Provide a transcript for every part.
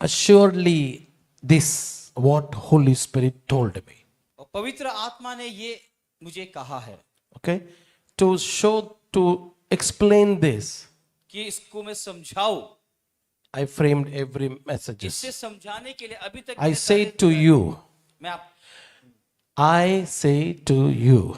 assuredly this what Holy Spirit told me. और पवित्र आत्मा ने ये मुझे कहा है Okay, to explain this, कि इसको मैं समझाऊं, I framed every message. इससे समझाने के लिए अभी तक I मैंने say सारे- to you, मैं आप I say to you,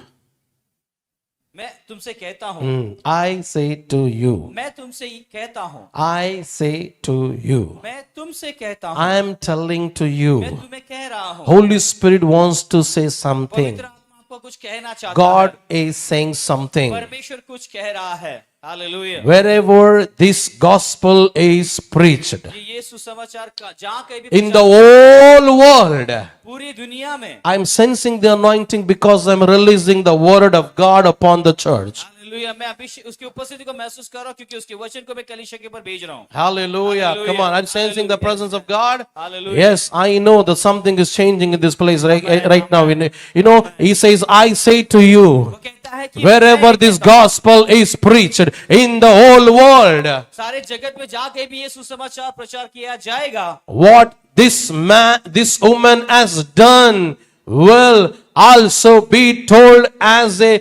मैं तुमसे कहता हूँ, I say to you, मैं तुमसे कहता हूँ, I say to you, मैं तुमसे कहता हूँ, I am telling to मैं you. तुम्हें कह रहा हूँ। Holy Spirit wants to say something. पवित्र आत्मा आपको कुछ कहना चाहता God है, is saying something. परमेश्वर कुछ कह रहा है। Hallelujah. Wherever this gospel is preached, ये सुसमाचार का जहाँ कहीं भी in the whole world, पूरी दुनिया में, I'm sensing the anointing because I'm releasing the word of God upon the church. Hallelujah, मैं अभी उसकी उपस्थिति को महसूस कर रहा हूँ क्योंकि उसके वचन को मैं कलीसिया के ऊपर भेज रहा हूँ। Hallelujah. Hallelujah. Come on. I'm sensing the Hallelujah. presence of God. Hallelujah. Yes, I know that something is changing in this place right now. You know, he says, I say to you, वो कहता है कि wherever मैं this कहता हूँ, gospel is preached in the whole world, सारे जगत में जाके भी ये सुसमाचार प्रचार किया जाएगा। what this woman has done will also be told as a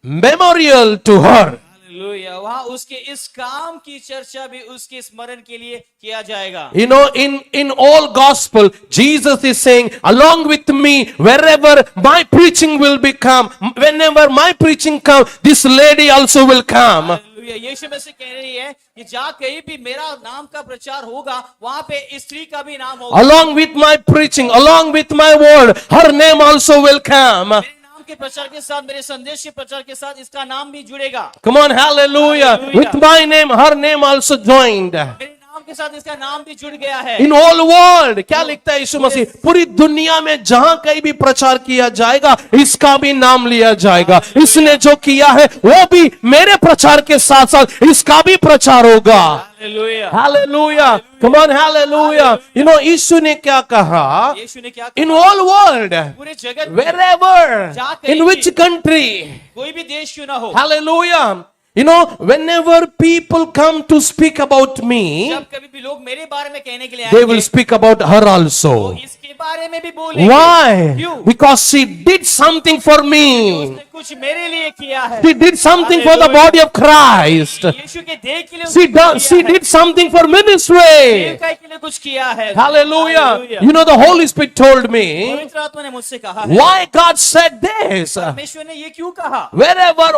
memorial to her. Hallelujah, वहाँ उसके इस काम की चर्चा भी उसके स्मरण के लिए किया जाएगा। You know, in all gospel, Jesus is saying, along with me, wherever my preaching will become, whenever my preaching comes, this lady also will come. Hallelujah, Yeshu Masih कह रही है कि जहाँ कहीं भी मेरा नाम का प्रचार होगा, वहाँ पे स्त्री का भी नाम होगा। Along with my preaching, along with my word, her name also will come. मेरे नाम के प्रचार के साथ, मेरे संदेश के प्रचार के साथ इसका नाम भी जुड़ेगा। Come on, hallelujah. Hallelujah. With my name, her name also joined. मेरे नाम के साथ इसका नाम भी जुड़ गया है। इन ऑल वर्ल्ड, क्या लिखता है यीशु मसीह, पूरी दुनिया में जहां कहीं भी प्रचार किया जाएगा, इसका भी नाम लिया जाएगा। इसने जो किया है वो भी मेरे प्रचार के साथ साथ इसका भी प्रचार होगा। Hallelujah, hallelujah, come on, hallelujah. You know, Yeshu ने क्या कहा? यीशु ने क्या इन कहा? ऑल वर्ल्ड, पूरे जगत में, wherever, in which country, कोई भी देश क्यों ना हो, hallelujah. You know, whenever people come to speak about me, जब कभी भी लोग मेरे बारे में कहने के लिए they आएंगे, will speak about her तो also. इसके बारे में भी बोलेंगे। Why? क्यों? Because she did something for me. उसने कुछ मेरे लिए किया है। She did something for the Hallelujah. body of Christ. यीशु के देह के लिए उसने She कुछ किया did something for है। ministry. सेवकाई के लिए कुछ किया है। Hallelujah. You know, the Holy Spirit told me पवित्र आत्मा ने मुझसे कहा है, why God said this. परमेश्वर ने ये क्यों कहा? Wherever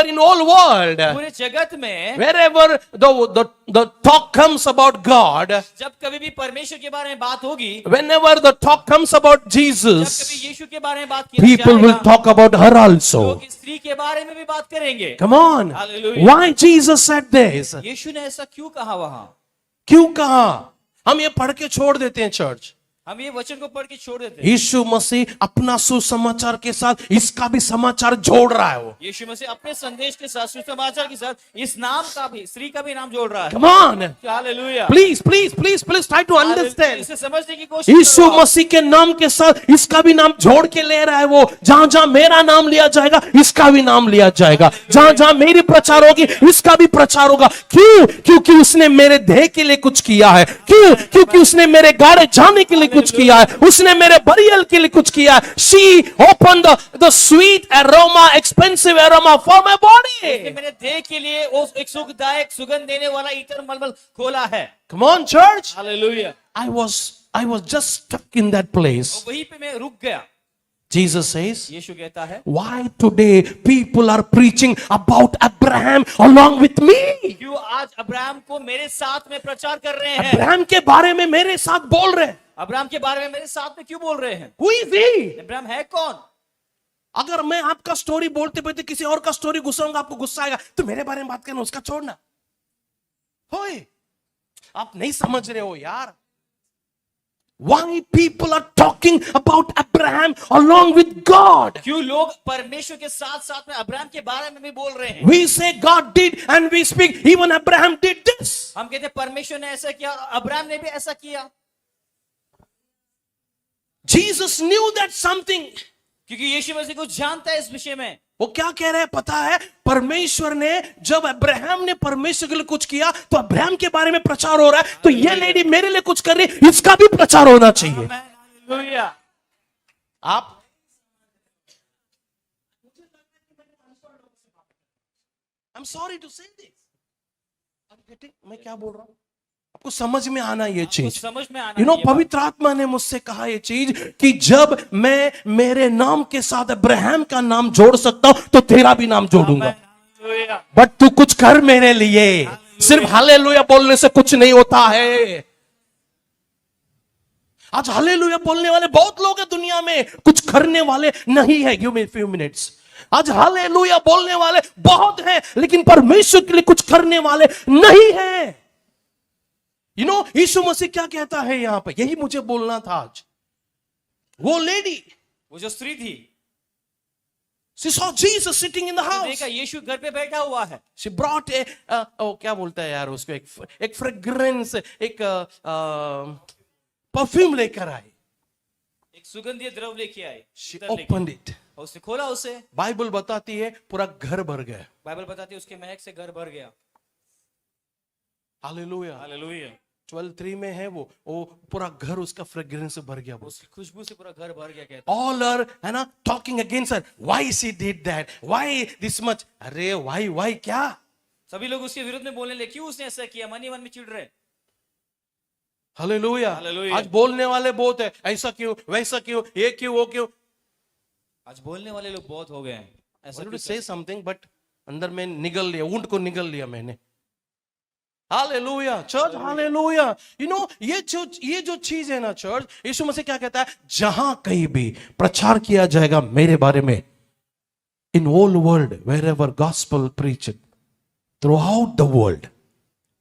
in all world, पूरे जगत में wherever the talk comes about God, जब कभी भी परमेश्वर के बारे में बात होगी, whenever the talk comes about जब Jesus, कभी यीशु के बारे में बात की people will जाएगा, talk about her also. लोग स्त्री के बारे में भी बात करेंगे। Come on. Hallelujah. Why Jesus said this? यीशु ने ऐसा क्यों कहा वहां? क्यों कहा? हम ये पढ़ के छोड़ देते हैं चर्च। हम ये वचन को पढ़ के छोड़ देते हैं। यीशु मसीह अपना सुसमाचार के साथ इसका भी समाचार जोड़ रहा है वो। यीशु मसीह अपने संदेश के साथ, सुसमाचार के साथ इस नाम का भी, स्त्री का भी नाम जोड़ रहा है। Come on. Hallelujah. Please try to understand. इसे समझने की कोशिश यीशु करो। मसीह के नाम के साथ इसका भी नाम जोड़ के ले रहा है वो। जहां जहां मेरा नाम लिया जाएगा, इसका भी नाम लिया जाएगा। जहां जहां मेरी प्रचार होगी, इसका भी प्रचार होगा। क्यों? क्योंकि उसने मेरे देह के लिए कुछ किया है। क्यों? क्योंकि उसने मेरे गाड़े जाने के लिए कुछ किया है। उसने मेरे बरियल के लिए कुछ किया है। She opened the sweet aroma, expensive aroma for my body. मेरे देह के लिए वो एक सुखदायक सुगंध देने वाला इत्र मलमल खोला है। Come on, church. Hallelujah. I was just stuck in that place. वहीं पे मैं रुक गया। Jesus says, यीशु कहता है, why today people are preaching about Abraham along with me? क्यों आज अब्राहम को मेरे साथ में प्रचार कर रहे हैं? अब्राहम के बारे में मेरे साथ बोल रहे हैं। अब्राहम के बारे में मेरे साथ में क्यों बोल रहे हैं? Who is he? अब्राहम है कौन? अगर मैं आपका स्टोरी बोलते बोलते किसी और का स्टोरी घुसाऊंगा, आपको गुस्सा आएगा, तो मेरे बारे में बात करना, उसका छोड़ना। होए, आप नहीं समझ रहे हो यार। Why people are talking about Abraham along with God? क्यों लोग परमेश्वर के साथ साथ में अब्राहम के बारे में भी बोल रहे हैं? We say God did and we speak even Abraham did this. हम कहते हैं परमेश्वर ने ऐसा किया, अब्राहम ने भी ऐसा किया। Jesus knew that something. क्योंकि यीशु मसीह कुछ जानता है इस विषय में। वो क्या कह रहे हैं पता है? परमेश्वर ने जब अब्राहम ने परमेश्वर के लिए कुछ किया तो अब्राहम के बारे में प्रचार हो रहा है, तो ये लेडी मेरे लिए कुछ कर रही, इसका भी प्रचार होना चाहिए। हालेलुया। आप I'm sorry to say this. मैं क्या बोल रहा हूं? आपको समझ में आना ये चीज, समझ में आना। यू नो, पवित्र आत्मा ने मुझसे कहा ये चीज कि जब मैं मेरे नाम के साथ अब्राहम का नाम जोड़ सकता हूं तो तेरा भी नाम जोड़ूंगा। बट तू कुछ कर मेरे लिए। सिर्फ हालेलुया बोलने से कुछ नहीं होता है। आज हालेलुया बोलने वाले बहुत लोग हैं दुनिया में, कुछ करने वाले नहीं है। Give me few minutes. आज हालेलुया बोलने वाले बहुत हैं, लेकिन परमेश्वर के लिए कुछ करने वाले नहीं हैं। यू नो, यीशु मसीह क्या कहता है यहां पे, यही मुझे बोलना था आज। वो लेडी, वो जो स्त्री थी, she saw Jesus sitting in the house. देखा यीशु घर पे बैठा हुआ है। She brought क्या बोलता है यार उसको, एक फ्रेग्रेंस, एक परफ्यूम लेकर आई। एक सुगंधीय द्रव्य लेके आई। She opened it. और उसने खोला उसे। बाइबल बताती है पूरा घर भर गया। बाइबल बताती है उसके महक से घर भर गया। हालेलुया। हालेलुया। 12:3 में है वो पूरा घर उसका फ्रेग्रेंस से भर गया। उसकी खुशबू से पूरा घर भर गया। कहता ऑल आर, है ना, talking against her, why she did that, why this much. अरे व्हाई क्या? सभी लोग उसके विरुद्ध में बोलने लगे, क्यों उसने ऐसा किया, मन ही मन में चिढ़ रहे। हालेलुया। हालेलुया। आज बोलने वाले बहुत है, ऐसा क्यों, वैसा क्यों, ये क्यों, वो क्यों। आज बोलने वाले लोग बहुत हो गए हैं। ऐसा टू से समथिंग, बट अंदर में निगल लिया, ऊंट को निगल लिया मैंने। Hallelujah church, hallelujah. You no, ये जो चीज है ना चर्च, यीशु मसीह क्या कहता है, जहां कहीं भी प्रचार किया जाएगा मेरे बारे में, in whole world wherever gospel preached through out the world,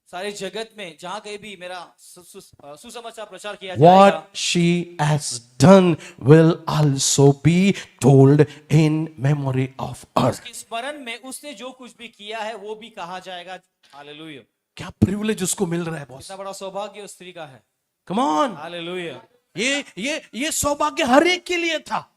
सारे जगत में जहां कहीं भी मेरा सुसमाचार प्रचार किया जाएगा, what she has done will also be told in memory of her. उसके स्मरण में उसने जो कुछ भी किया है वो भी कहा जाएगा। हालेलुया। क्या प्रिविलेज उसको मिल रहा है बॉस। कितना बड़ा सौभाग्य उस स्त्री का है। कम ऑन। हालेलुया। ये सौभाग्य हर एक के लिए था।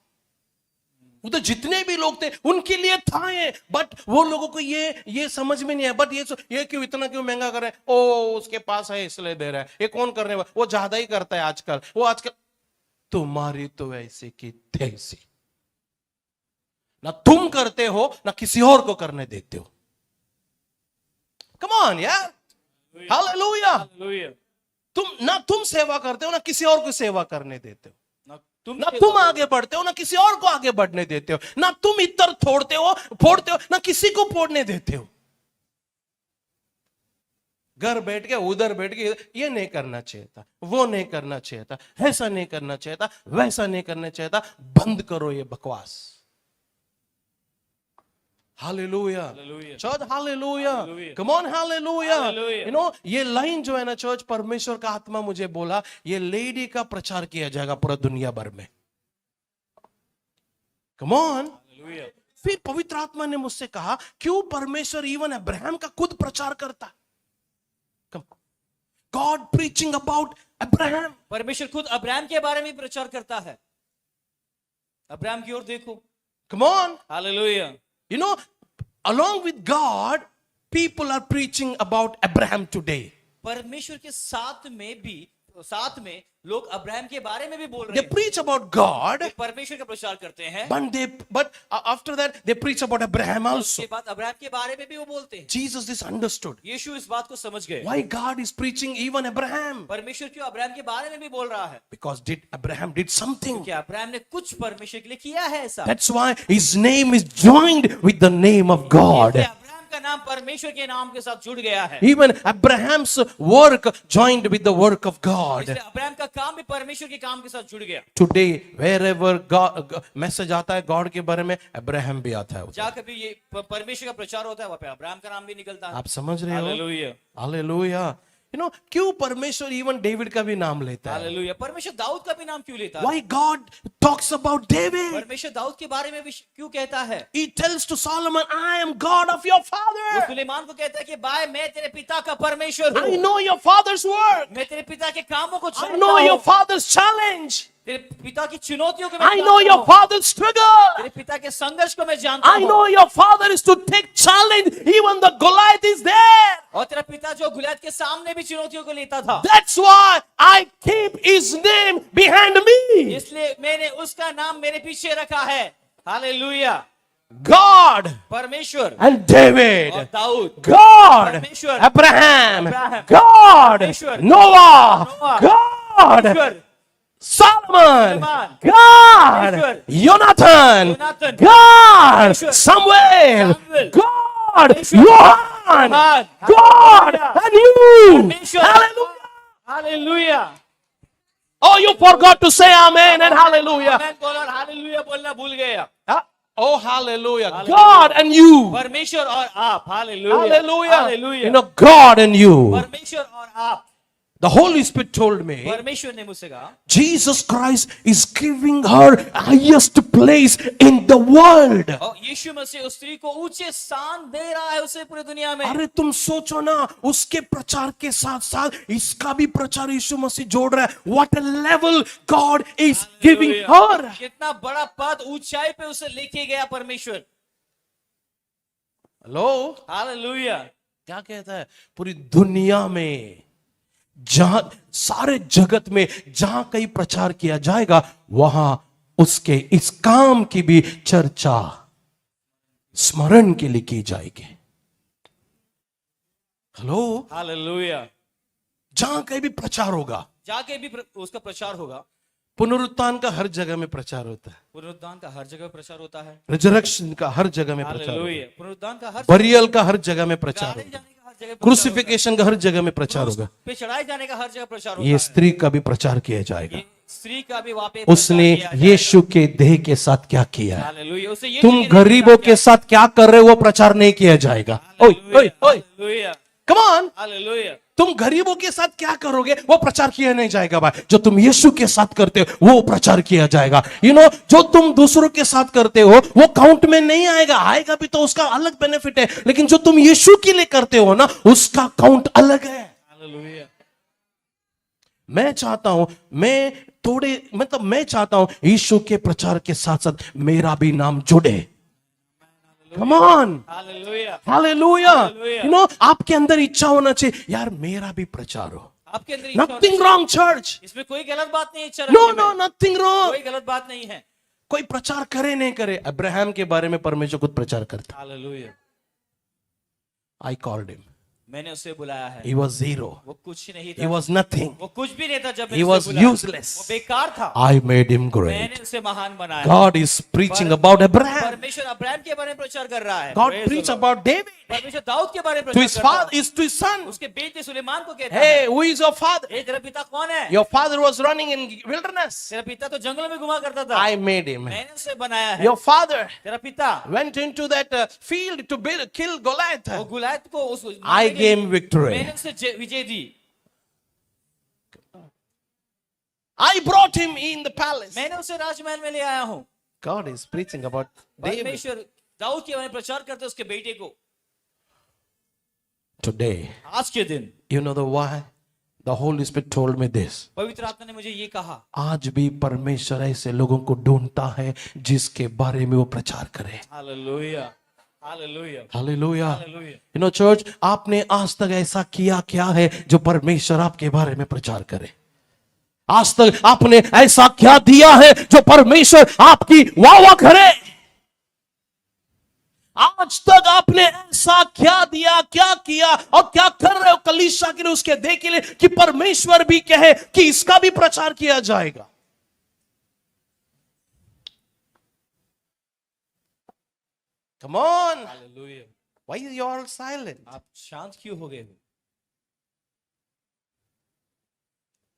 उधर जितने भी लोग थे उनके लिए था ये, बट वो लोगों को ये समझ में नहीं है। बट ये क्यों इतना क्यों महंगा कर रहे हैं? ओ उसके पास है इसलिए दे रहा है। ये कौन करने वाला? वो ज्यादा ही करता है आजकल। वो आजकल तुम्हारी तो ऐसी की तैसी, ना तुम करते हो ना किसी और को करने देते हो। कम ऑन यार। हालेलुया। हालेलुया। तुम सेवा करते हो ना किसी और को सेवा करने देते हो। ना तुम आगे बढ़ते हो ना किसी और को आगे बढ़ने देते हो। ना तुम इतर फोड़ते हो ना किसी को फोड़ने देते हो। घर बैठ के उधर बैठ के ये नहीं करना चाहिए था, वो नहीं करना चाहिए था, ऐसा नहीं करना चाहिए था, वैसा नहीं करना चाहिए था। बंद करो ये बकवास। Hallelujah church, hallelujah. Come on, hallelujah. You no, ये लाइन जो है ना चर्च, परमेश्वर का आत्मा मुझे बोला ये लेडी का प्रचार किया जाएगा पूरा दुनिया भर में। Come on. फिर पवित्र आत्मा ने मुझसे कहा, क्यों परमेश्वर इवन अब्राहम का खुद प्रचार करता? God preaching about Abraham. परमेश्वर खुद अब्राहम के बारे में प्रचार करता है। अब्राहम की ओर देखो। कम on. Hallelujah. You know, along with God, people are preaching about Abraham today. परमेश्वर के साथ में लोग अब्राहम के बारे में भी बोल रहे They हैं। preach about God, वे परमेश्वर का प्रचार करते हैं। but after that they preach about Abraham also. उसके बाद अब्राहम के बारे में भी वो बोलते हैं। Jesus this understood. यीशु इस बात को समझ गए। Why God is preaching even Abraham? परमेश्वर क्यों अब्राहम के बारे में भी बोल रहा है? Because Abraham did something. क्योंकि अब्राहम ने कुछ परमेश्वर के लिए किया है ऐसा। That's why his name is joined with the name of God. Abraham का नाम परमेश्वर के नाम के साथ जुड़ गया है। Even Abraham's work joined with the work of God. इसलिए अब्राहम का काम भी परमेश्वर के काम के साथ जुड़ गया। Today wherever God मैसेज आता है गॉड के बारे में, अब्राहम भी आता है। जहाँ कभी ये परमेश्वर का प्रचार होता है वहाँ पे अब्राहम का नाम भी निकलता है। आप समझ रहे हो? हालेलुया। हालेलुया। यू नो, क्यों परमेश्वर इवन डेविड का भी नाम लेता है? हालेलुया। परमेश्वर दाऊद का भी नाम क्यों लेता है? Why God talks about David? परमेश्वर दाऊद के बारे में भी क्यों कहता है? He tells to Solomon, I am God of your वो father. सुलेमान को कहता है कि भाई मैं तेरे पिता का परमेश्वर I हूँ। know your father's work. मैं तेरे पिता के कामों को I जानता know your हूँ। father's challenge. तेरे पिता की चुनौतियों को मैं I know जानता your हूँ। father's struggle. तेरे पिता के संघर्ष को मैं जानता I हूँ। know your father is to take challenge even the Goliath is there. और तेरा पिता जो गुलियात के सामने भी चुनौतियों को लेता था, That's why I keep his name behind me. इसलिए मैंने उसका नाम मेरे पीछे रखा है। हालेलुया। God परमेश्वर and और David. दाऊद, God, परमेश्वर, Abraham, अब्राहम, God, परमेश्वर, Noah, नोआ, God, परमेश्वर, Solomon, सुलेमान, God, परमेश्वर, Jonathan, योनाथन, God, परमेश्वर, Samuel, सामुएल, God, परमेश्वर, Johan, Yohan, God, hallelujah, and you. परमेश्वर, Hallelujah. Hallelujah. Oh, you forgot to say amen and hallelujah. आमेन बोलो और हालेलुया बोलना भूल गया। Huh? Oh, hallelujah. Hallelujah. God and you. परमेश्वर और आप, hallelujah, Hallelujah. Hallelujah. You know, God and you. परमेश्वर और आप। The Holy Spirit told me, परमेश्वर ने मुझसे कहा, Jesus Christ is giving her highest place in the world. और यीशु मसीह उस स्त्री को ऊंचे स्थान दे रहा है उसे पूरी दुनिया में। अरे तुम सोचो ना, उसके प्रचार के साथ साथ इसका भी प्रचार यीशु मसीह जोड़ रहा है. What a level God is giving her. कितना बड़ा पद ऊंचाई पे उसे लेके गया परमेश्वर। Hello, hallelujah. क्या कहता है? पूरी दुनिया में जहां सारे जगत में जहां कहीं प्रचार किया जाएगा, वहां उसके इस काम की भी चर्चा स्मरण के लिए की जाएगी. Hello, hallelujah. जहां कहीं भी प्रचार होगा, जाके भी उसका प्रचार होगा। पुनरुत्थान का हर जगह में प्रचार होता है, पुनरुत्थान का हर जगह प्रचार होता है। रिजरेक्शन का हर जगह में प्रचार होता है, हालेलुया। पुनरुत्थान का हर बरियल का हर जगह में प्रचार गाड़े होगा, जाने का हर जगह प्रचार होता है। क्रूसिफिकेशन का हर जगह में प्रचार होगा. पे चढ़ाए जाने का हर जगह प्रचार होता ये है। स्त्री का भी प्रचार किया जाएगा. ये स्त्री का भी वहां पे उसने प्रचार किया यीशु के देह के साथ क्या किया है? हालेलुया। उसे ये तुम चीजें गरीबों के साथ क्या कर रहे हो वो प्रचार नहीं किया जाएगा. ओए ओए ओए, हालेलुया, कम ऑन. हालेलुया। तुम गरीबों के साथ क्या करोगे वो प्रचार किया नहीं जाएगा भाई. जो तुम यीशु के साथ करते हो वो प्रचार किया जाएगा. जो तुम दूसरों के साथ करते हो वो काउंट में नहीं आएगा. आएगा भी तो उसका अलग बेनिफिट है, लेकिन जो तुम यीशु के लिए करते हो ना, उसका काउंट अलग है. हालेलुया। मैं चाहता हूं, मैं चाहता हूं यीशु के प्रचार के साथ साथ मेरा भी नाम जुड़े. Come on. Hallelujah. Hallelujah. Hallelujah. आपके अंदर इच्छा होना चाहिए, यार मेरा भी प्रचार हो. आपके अंदर इच्छा होनी Nothing चाहिए। wrong, church. इसमें कोई गलत बात नहीं है इच्छा No, रखने no, में। nothing wrong. कोई गलत बात नहीं है। कोई प्रचार करे नहीं करे, अब्राहम के बारे में परमेश्वर खुद प्रचार करता. हालेलुया। I called him. मैंने उसे बुलाया है। He was zero. वो कुछ नहीं He था, was nothing. वो कुछ भी नहीं था। जब He मैंने was उसे बुलाया, useless. वो बेकार था। I made him great. मैंने उसे महान बनाया। God is preaching about Abraham. परमेश्वर अब्राहम के बारे में प्रचार कर रहा है। God Praise the preached Lord. about David. परमेश्वर दाऊद के बारे में To प्रचार his करता father, है। is to his son. उसके बेटे सुलेमान को कहता है, Hey, who is your father? ए तेरा पिता कौन है? Your father was running in wilderness. तेरा पिता तो जंगल में घुमा करता था। I made him. मैंने उसे बनाया है। Your father तेरा पिता went into that field to kill Goliath. वो गुलायत को I gave him victory. मैंने उसे विजय दी। I brought him in the palace. मैंने उसे राजमहल में ले आया हूँ। God is preaching about David. परमेश्वर दाऊद के बारे में प्रचार करते उसके बेटे को। Today, आज के दिन you know the why? The Holy Spirit told me this. पवित्र आत्मा ने मुझे ये कहा, आज भी परमेश्वर ऐसे लोगों को ढूंढता है जिसके बारे में वो प्रचार करे. Hallelujah, hallelujah, Hallelujah. Hallelujah. Church, आपने आज तक ऐसा किया क्या है जो परमेश्वर आपके बारे में प्रचार करे? आज तक आपने ऐसा क्या दिया है जो परमेश्वर आपकी वाह वाह करे? आज तक आपने ऐसा क्या दिया, क्या किया और क्या कर रहे हो कलीसिया के लिए, उसके देह के लिए, कि परमेश्वर भी कहे कि इसका भी प्रचार किया जाएगा? Come on. Hallelujah. Why are you all silent? आप शांत क्यों हो गए हो?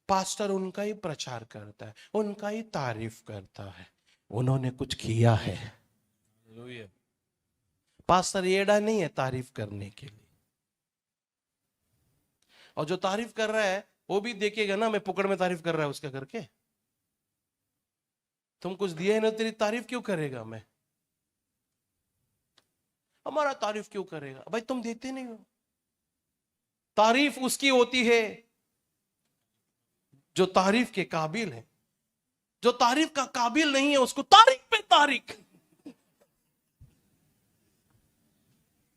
पास्टर उनका ही प्रचार करता है, उनका ही तारीफ करता है, उन्होंने कुछ किया है. हालेलुया। पास्टर येड़ा नहीं है तारीफ करने के लिए. और जो तारीफ कर रहा है वो भी देखेगा ना, मैं पुकड़ में तारीफ कर रहा है उसका करके. तुम कुछ दिया है ना, तेरी तारीफ क्यों करेगा? मैं हमारा तारीफ क्यों करेगा? भाई तुम देते नहीं हो. तारीफ उसकी होती है जो तारीफ के काबिल है. जो तारीफ का काबिल नहीं है उसको तारीफ पे तारीफ।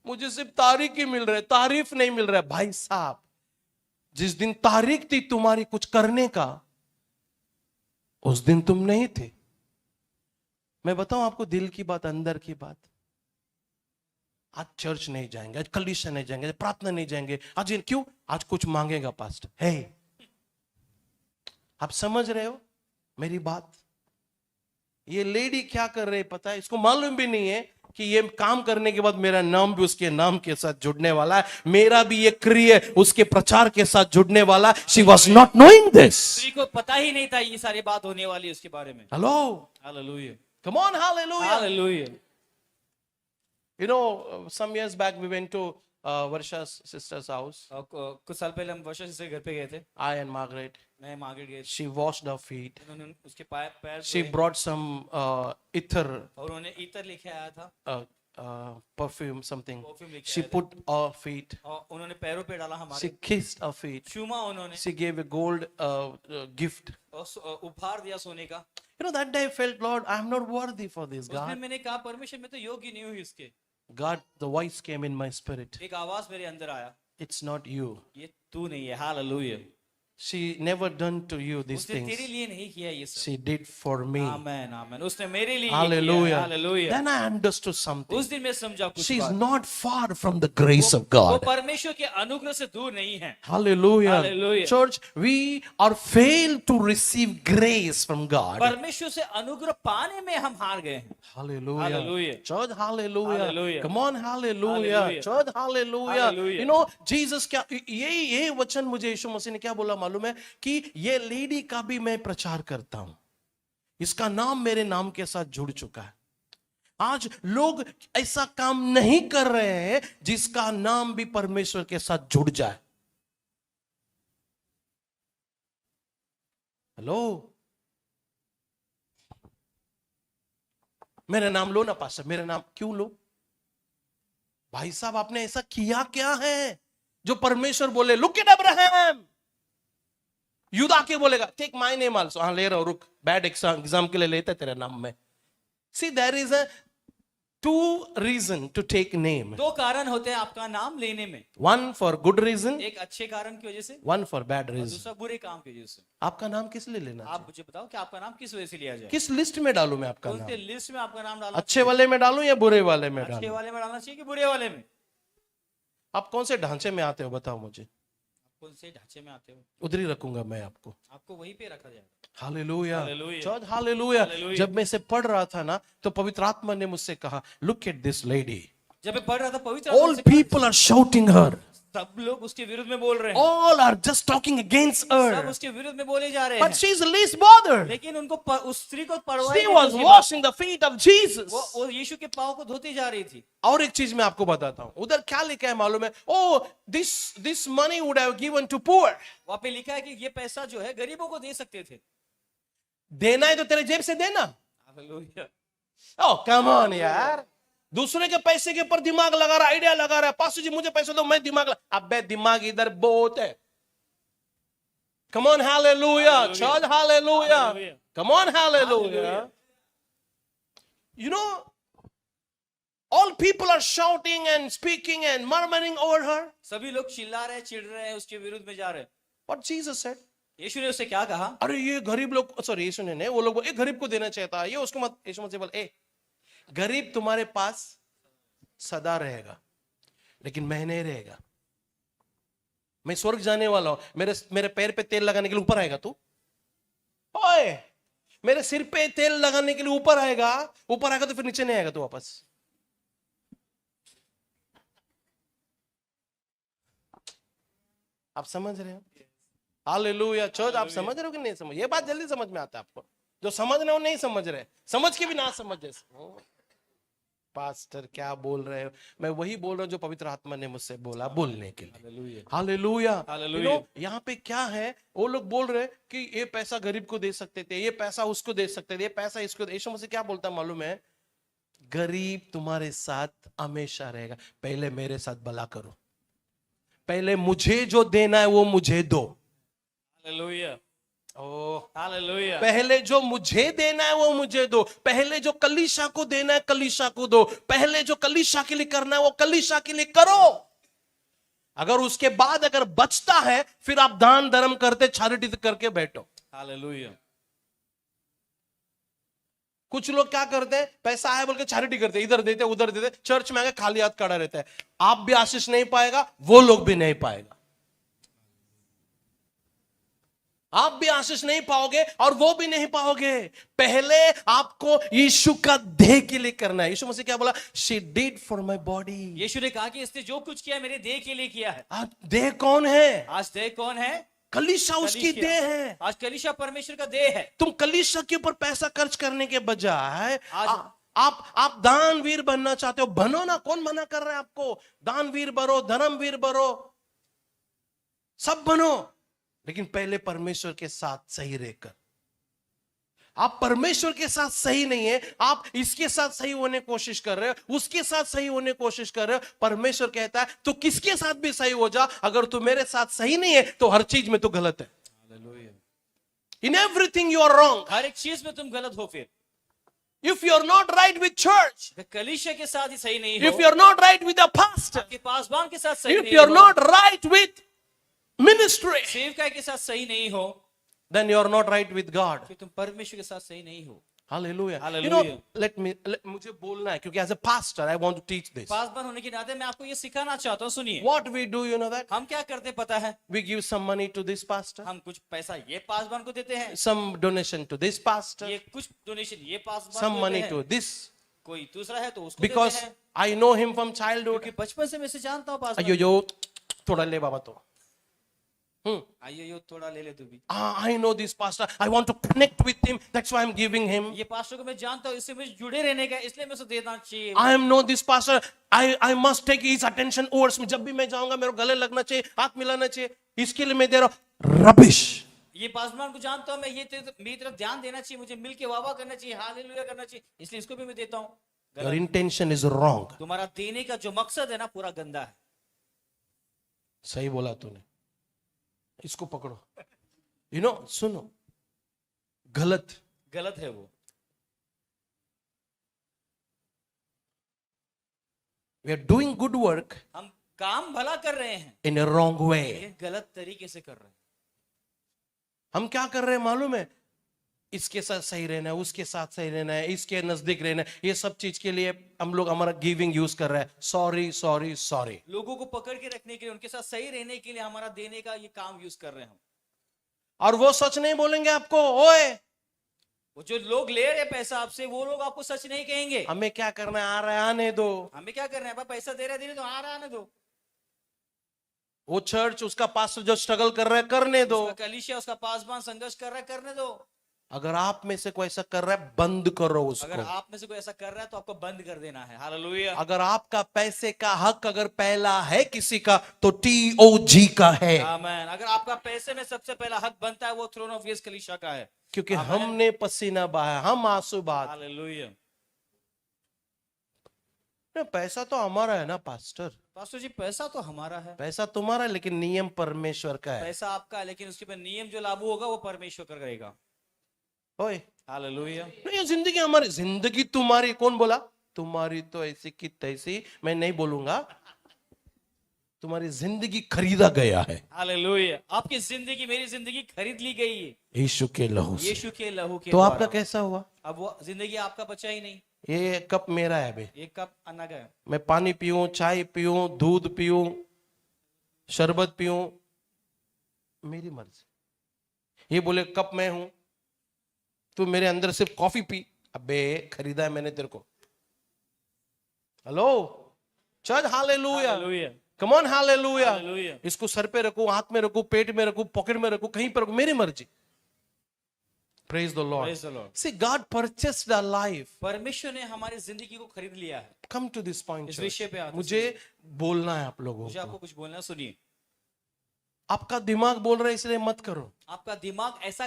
मुझे सिर्फ तारीफ ही मिल रहा है, तारीफ नहीं मिल रहा है। भाई साहब, जिस दिन तारीख थी तुम्हारी कुछ करने का, उस दिन तुम नहीं थे। मैं बताऊं आपको दिल की बात, अंदर की बात, आज चर्च नहीं जाएंगे, आज कलीसिया नहीं जाएंगे, प्रार्थना नहीं जाएंगे, आज क्यों? आज कुछ मांगेगा पास्टर है। आप समझ रहे हो मेरी बात? ये लेडी क्या कर रही है पता है? इसको मालूम भी नहीं है कि ये काम करने के बाद मेरा नाम भी उसके नाम के साथ जुड़ने वाला है, मेरा भी ये क्रिया उसके प्रचार के साथ जुड़ने वाला। She was not knowing this. स्त्री को पता ही नहीं था ये सारी बात होने वाली है उसके बारे में। Hello, hallelujah, come on, hallelujah, hallelujah. You know, some years back we went to Varsha's sister's house. कुछ साल पहले हम वर्षा से घर पे गए थे, I and Margaret. मैं मार्केट गए थे। She washed her feet. उन्होंने उसके पैर She धोए brought some ether, और उन्होंने इत्र लेके आया था, perfume, something. परफ्यूम लेके She आया था put our feet. और उन्होंने पैरों पे डाला She हमारे, kissed our feet. चूमा उन्होंने She gave a gold gift. और उपहार दिया सोने का। You know, that day I felt, Lord, I am not worthy for this, उस दिन God. मैंने कहा परमेश्वर मैं तो योग्य नहीं हूँ इसके। God, the voice came in my spirit. एक आवाज मेरे अंदर आया, It's not you. ये तू नहीं है। Hallelujah. She never done to you these उसने तेरे things. लिए नहीं किया ये सब। She did for me. आमेन, आमेन। उसने मेरे लिए ये किया। Hallelujah. Hallelujah. Then I understood something. उस दिन मैं समझा कुछ She's बात। not far from the grace of वो God. परमेश्वर के अनुग्रह से दूर नहीं है। Hallelujah. Hallelujah. Church, we are failed to receive grace from God. परमेश्वर से अनुग्रह पाने में हम हार गए हैं। Hallelujah. Hallelujah. Church, hallelujah. Hallelujah. Come on, hallelujah. Hallelujah. Church, hallelujah. Hallelujah. You know, Jesus क्या, ये वचन मुझे यीशु मसीह ने क्या बोला मालूम है? कि ये लेडी का भी मैं प्रचार करता हूं, इसका नाम मेरे नाम के साथ जुड़ चुका है। आज लोग ऐसा काम नहीं कर रहे हैं जिसका नाम भी परमेश्वर के साथ जुड़ जाए। हेलो, मेरा नाम लो ना पास्टर, मेरा नाम क्यों लो? भाई साहब, आपने ऐसा किया क्या है जो परमेश्वर बोले लुक एट अब्राहम? यूदा के बोलेगा टेक माय नेम आल्सो। हाँ ले रहा हूं, रुक, बैड एग्जाम के लिए लेते तेरे नाम में। See there is a two reason to take name. दो कारण होते हैं आपका नाम लेने में, वन फॉर गुड रीजन, एक अच्छे कारण की वजह से, वन फॉर बैड और रीजन। दूसरा बुरे काम की वजह से। आपका नाम किस लिए लेना आप चाहिए? मुझे बताओ कि आपका नाम किस वजह से लिया जाए? किस लिस्ट में डालूं मैं आपका कौन नाम? से लिस्ट में आपका नाम डालना? अच्छे वाले में डालूं या बुरे वाले में अच्छे डालूं? वाले में डालना चाहिए कि बुरे वाले में? आप कौन से ढांचे में आते हो बताओ मुझे, कौन से ढांचे में आते हो? उधर ही रखूंगा मैं आपको। आपको वहीं पे रखा जाएगा। Hallelujah, Hallelujah. Church, hallelujah. Hallelujah. जब मैं इसे पढ़ रहा था ना, तो पवित्र आत्मा ने मुझसे कहा लुक एट दिस लेडी, जब मैं पढ़ रहा था पवित्र ऑल आत्मा से कहा, पीपल आर शाउटिंग हर, सब लोग उसके विरुद्ध में बोल रहे हैं, all are just talking against सब her, उसके विरुद्ध में बोले जा रहे but हैं, she is least bothered. लेकिन उनको उस स्त्री को परवाह She नहीं was थी। washing the feet of Jesus. वो यीशु के पांव को धोती जा रही थी। और एक चीज मैं आपको बताता हूं, उधर क्या लिखा है मालूम है? Oh, this money would have given to poor. वहां पे लिखा है कि ये पैसा जो है गरीबों को दे सकते थे। देना है तो तेरे जेब से देना। हालेलुया। Oh, come on यार, दूसरे के पैसे के ऊपर दिमाग लगा रहा, आइडिया लगा रहा है, पास्टर जी मुझे पैसे दो, मैं दिमाग अबे दिमाग इधर बहुत है। Come on, hallelujah, church, hallelujah. Hallelujah. Come on, hallelujah. Hallelujah. You know, all people are shouting and speaking and murmuring over her. सभी लोग चिल्ला रहे हैं, चिढ़ रहे हैं, उसके विरुद्ध में जा रहे हैं। What Jesus said? यीशु ने उससे क्या कहा? अरे ये गरीब लोग, सॉरी यीशु ने नहीं, वो लोग एक गरीब को देना चाहता है, ये उसको मत। यीशु मसीह बोले ए गरीब तुम्हारे पास सदा रहेगा, लेकिन मैं नहीं रहेगा। मैं स्वर्ग जाने वाला हूं, मेरे पैर पे तेल लगाने के लिए ऊपर आएगा तू? ओए, मेरे सिर पे तेल लगाने के लिए ऊपर आएगा तो फिर नीचे नहीं आएगा तू वापस। आप समझ रहे हो? हालेलुया चर्च, आप समझ रहे हो कि नहीं समझ? ये बात जल्दी समझ में आता है आपको। जो समझ रहे हो नहीं समझ रहे, समझ के भी ना समझ जैसे पास्टर क्या बोल रहे हो? मैं वही बोल रहा हूं जो पवित्र आत्मा ने मुझसे बोला बोलने के लिए। हालेलुया। हालेलुया। यहाँ पे क्या है, वो लोग बोल रहे कि ये पैसा गरीब को दे सकते थे, ये पैसा उसको दे सकते थे, ये पैसा इसको। यीशु मसीह क्या बोलता मालूम है? गरीब तुम्हारे साथ हमेशा रहेगा, पहले मेरे साथ भला करो, पहले मुझे जो देना है वो मुझे दो। हालेलुया। ओह, हालेलुया। पहले जो मुझे देना है वो मुझे दो, पहले जो कलीसिया को देना है कलीसिया को दो, पहले जो कलीसिया के लिए करना है वो कलीसिया के लिए करो। अगर उसके बाद अगर बचता है फिर आप दान धर्म करते चैरिटी करके बैठो। हालेलुया। कुछ लोग क्या करते हैं, पैसा आया बोल के चैरिटी करते हैं, इधर देते उधर देते, चर्च में आके खाली हाथ खड़ा रहता है। आप भी आशीष नहीं पाएगा, वो लोग भी नहीं पाएगा। आप भी आशीष नहीं पाओगे और वो भी नहीं पाओगे। पहले आपको यीशु का देह के लिए करना है। यीशु मसीह क्या बोला, she did for my body. Yeshu ने कहा कि इसने जो कुछ किया मेरे देह के लिए किया है। आज देह कौन है? आज देह कौन है? कलीसिया उसकी कलीसिया। देह है। आज कलीसिया परमेश्वर का देह है। तुम कलीसिया के ऊपर पैसा खर्च करने के बजाय आज- आप दानवीर बनना चाहते हो, बनो ना। कौन मना कर रहा है आपको? दानवीर बनो, धर्मवीर बनो, सब बनो, लेकिन पहले परमेश्वर के साथ सही रहकर। आप परमेश्वर के साथ सही नहीं है, आप इसके साथ सही होने की कोशिश कर रहे हो, उसके साथ सही होने की कोशिश कर रहे हो। परमेश्वर कहता है तू किसके साथ भी सही हो जा, अगर तू मेरे साथ सही नहीं है तो हर चीज में तू गलत है। Hallelujah. In everything you are wrong. हर एक चीज में तुम गलत हो। फिर if you are not right with church, कलीसिया के साथ ही सही नहीं if हो, you are not right with the pastor, आपके पासवान के साथ सही if नहीं you are हो, not right with ministry, सेवकाई के साथ सही नहीं हो, then you are not right with God. फिर तुम परमेश्वर के साथ सही नहीं हो। Hallelujah. Hallelujah. You know, मुझे बोलना है क्योंकि as a pastor I want to teach this. Paswan होने के नाते मैं आपको ये सिखाना चाहता हूँ। सुनिए, What we do, you know that? हम क्या करते पता है? We give some money to this pastor, हम कुछ पैसा ये पासवान को देते हैं, some donation to this pastor, ये कुछ डोनेशन ये पासवान some को money देते to हैं, this, कोई दूसरा है तो उसको because देते हैं। I know him from childhood. क्योंकि बचपन से मैं इसे जानता हूँ पासवान। अयो यो थोड़ा ले बाबा तो। आइए यो थोड़ा ले ले तू भी। I know this pastor. I want to connect with him. That's why I'm giving him. ये पास्टर को मैं जानता हूँ, इससे मुझे जुड़े रहने का, इसलिए मैं उसे देना चाहिए। I am know this pastor. I must take his attention towards me. जब भी मैं जाऊंगा मेरे को गले लगना चाहिए, हाथ मिलाना चाहिए, इसके लिए मैं दे रहा हूं। रबिश। ये पासवान को जानता हूँ मैं, ये मेरी तरफ ध्यान देना चाहिए, मुझे मिलके वाह करना चाहिए, हालेलुया करना चाहिए, इसलिए इसको भी मैं देता हूँ। Your intention is wrong. तुम्हारा देने का जो मकसद है ना पूरा गंदा है। सही बोला तूने। इसको पकड़ो। You know, सुनो, गलत गलत है वो। We are doing good work हम काम भला कर रहे हैं, in a wrong way. लेकिन गलत तरीके से कर रहे हैं। हम क्या कर रहे हैं मालूम है? इसके साथ सही रहना है, उसके साथ सही रहना है, इसके नजदीक रहना है, ये सब चीज के लिए हम लोग हमारा गिविंग यूज कर रहे हैं। Sorry sorry sorry. लोगों को पकड़ के रखने के लिए, उनके साथ सही रहने के लिए हमारा देने का ये काम यूज कर रहे हैं हम। और वो सच नहीं बोलेंगे आपको। ओए, वो जो लोग ले रहे पैसा आपसे, वो लोग आपको सच नहीं कहेंगे। हमें क्या करना है? आ रहा है, आने दो। हमें क्या करना है? भाई पैसा दे रहे तो आ रहा आने दो। वो चर्च, उसका पास्टर जो स्ट्रगल कर रहा है, करने दो। उसका कलीसिया, उसका पासवान संघर्ष कर रहा है, करने दो। अगर आप में से कोई ऐसा कर रहा है, बंद करो अगर उसको। आप में से कोई ऐसा कर रहा है तो आपको बंद कर देना है। हालेलुया। अगर आपका पैसे का हक अगर पहला है किसी का, तो TOG का है। आमीन। अगर आपका पैसे में सबसे पहला हक बनता है, वो थ्रोन ऑफ ग्रेस कलीसिया का है, क्योंकि हमने पसीना बहाया, हम आंसू बहा। हालेलुया। पैसा तो हमारा है ना पास्टर। पास्टर जी, पैसा तो हमारा है, पैसा तुम्हारा है, लेकिन नियम परमेश्वर का है। पैसा आपका है, लेकिन उसके ऊपर नियम जो लागू होगा वो परमेश्वर करेगा। ओए, हालेलुया। ये जिंदगी हमारी, जिंदगी तुम्हारी। कौन बोला? तुम्हारी तो ऐसी की तैसी, मैं नहीं बोलूंगा। तुम्हारी जिंदगी खरीदा गया है हालेलुया। आपकी जिंदगी, मेरी जिंदगी खरीद ली गई है यीशु के लहू से। यीशु के लहू के तो आपका द्वारा। कैसा हुआ? अब वो जिंदगी आपका बचा ही नहीं। ये कप मेरा है बे। एक कप अन्ना का है। मैं पानी पीऊं, चाय पीऊं, दूध पीऊं, शरबत पीऊं, मेरी मर्जी। ये बोले कप मैं हूं, तू मेरे अंदर सिर्फ कॉफी पी। अबे, खरीदा है मैंने तेरे को। Hello church, hallelujah, hallelujah. Come on, hallelujah. Hallelujah. इसको सर पे रखूं, हाथ में रखूं, पेट में रखूं, पॉकेट में रखूं, कहीं पर रखूं, मेरी मर्जी। Praise the Lord. Praise the Lord. See, God purchased our life. परमेश्वर ने हमारी जिंदगी को खरीद लिया है। Come to this point, इस church. विषय पे आते मुझे बोलना है आप लोगों मुझे को। आपको कुछ बोलना है, सुनिए। आपका दिमाग बोल रहा है इसलिए मत करो। आपका दिमाग ऐसा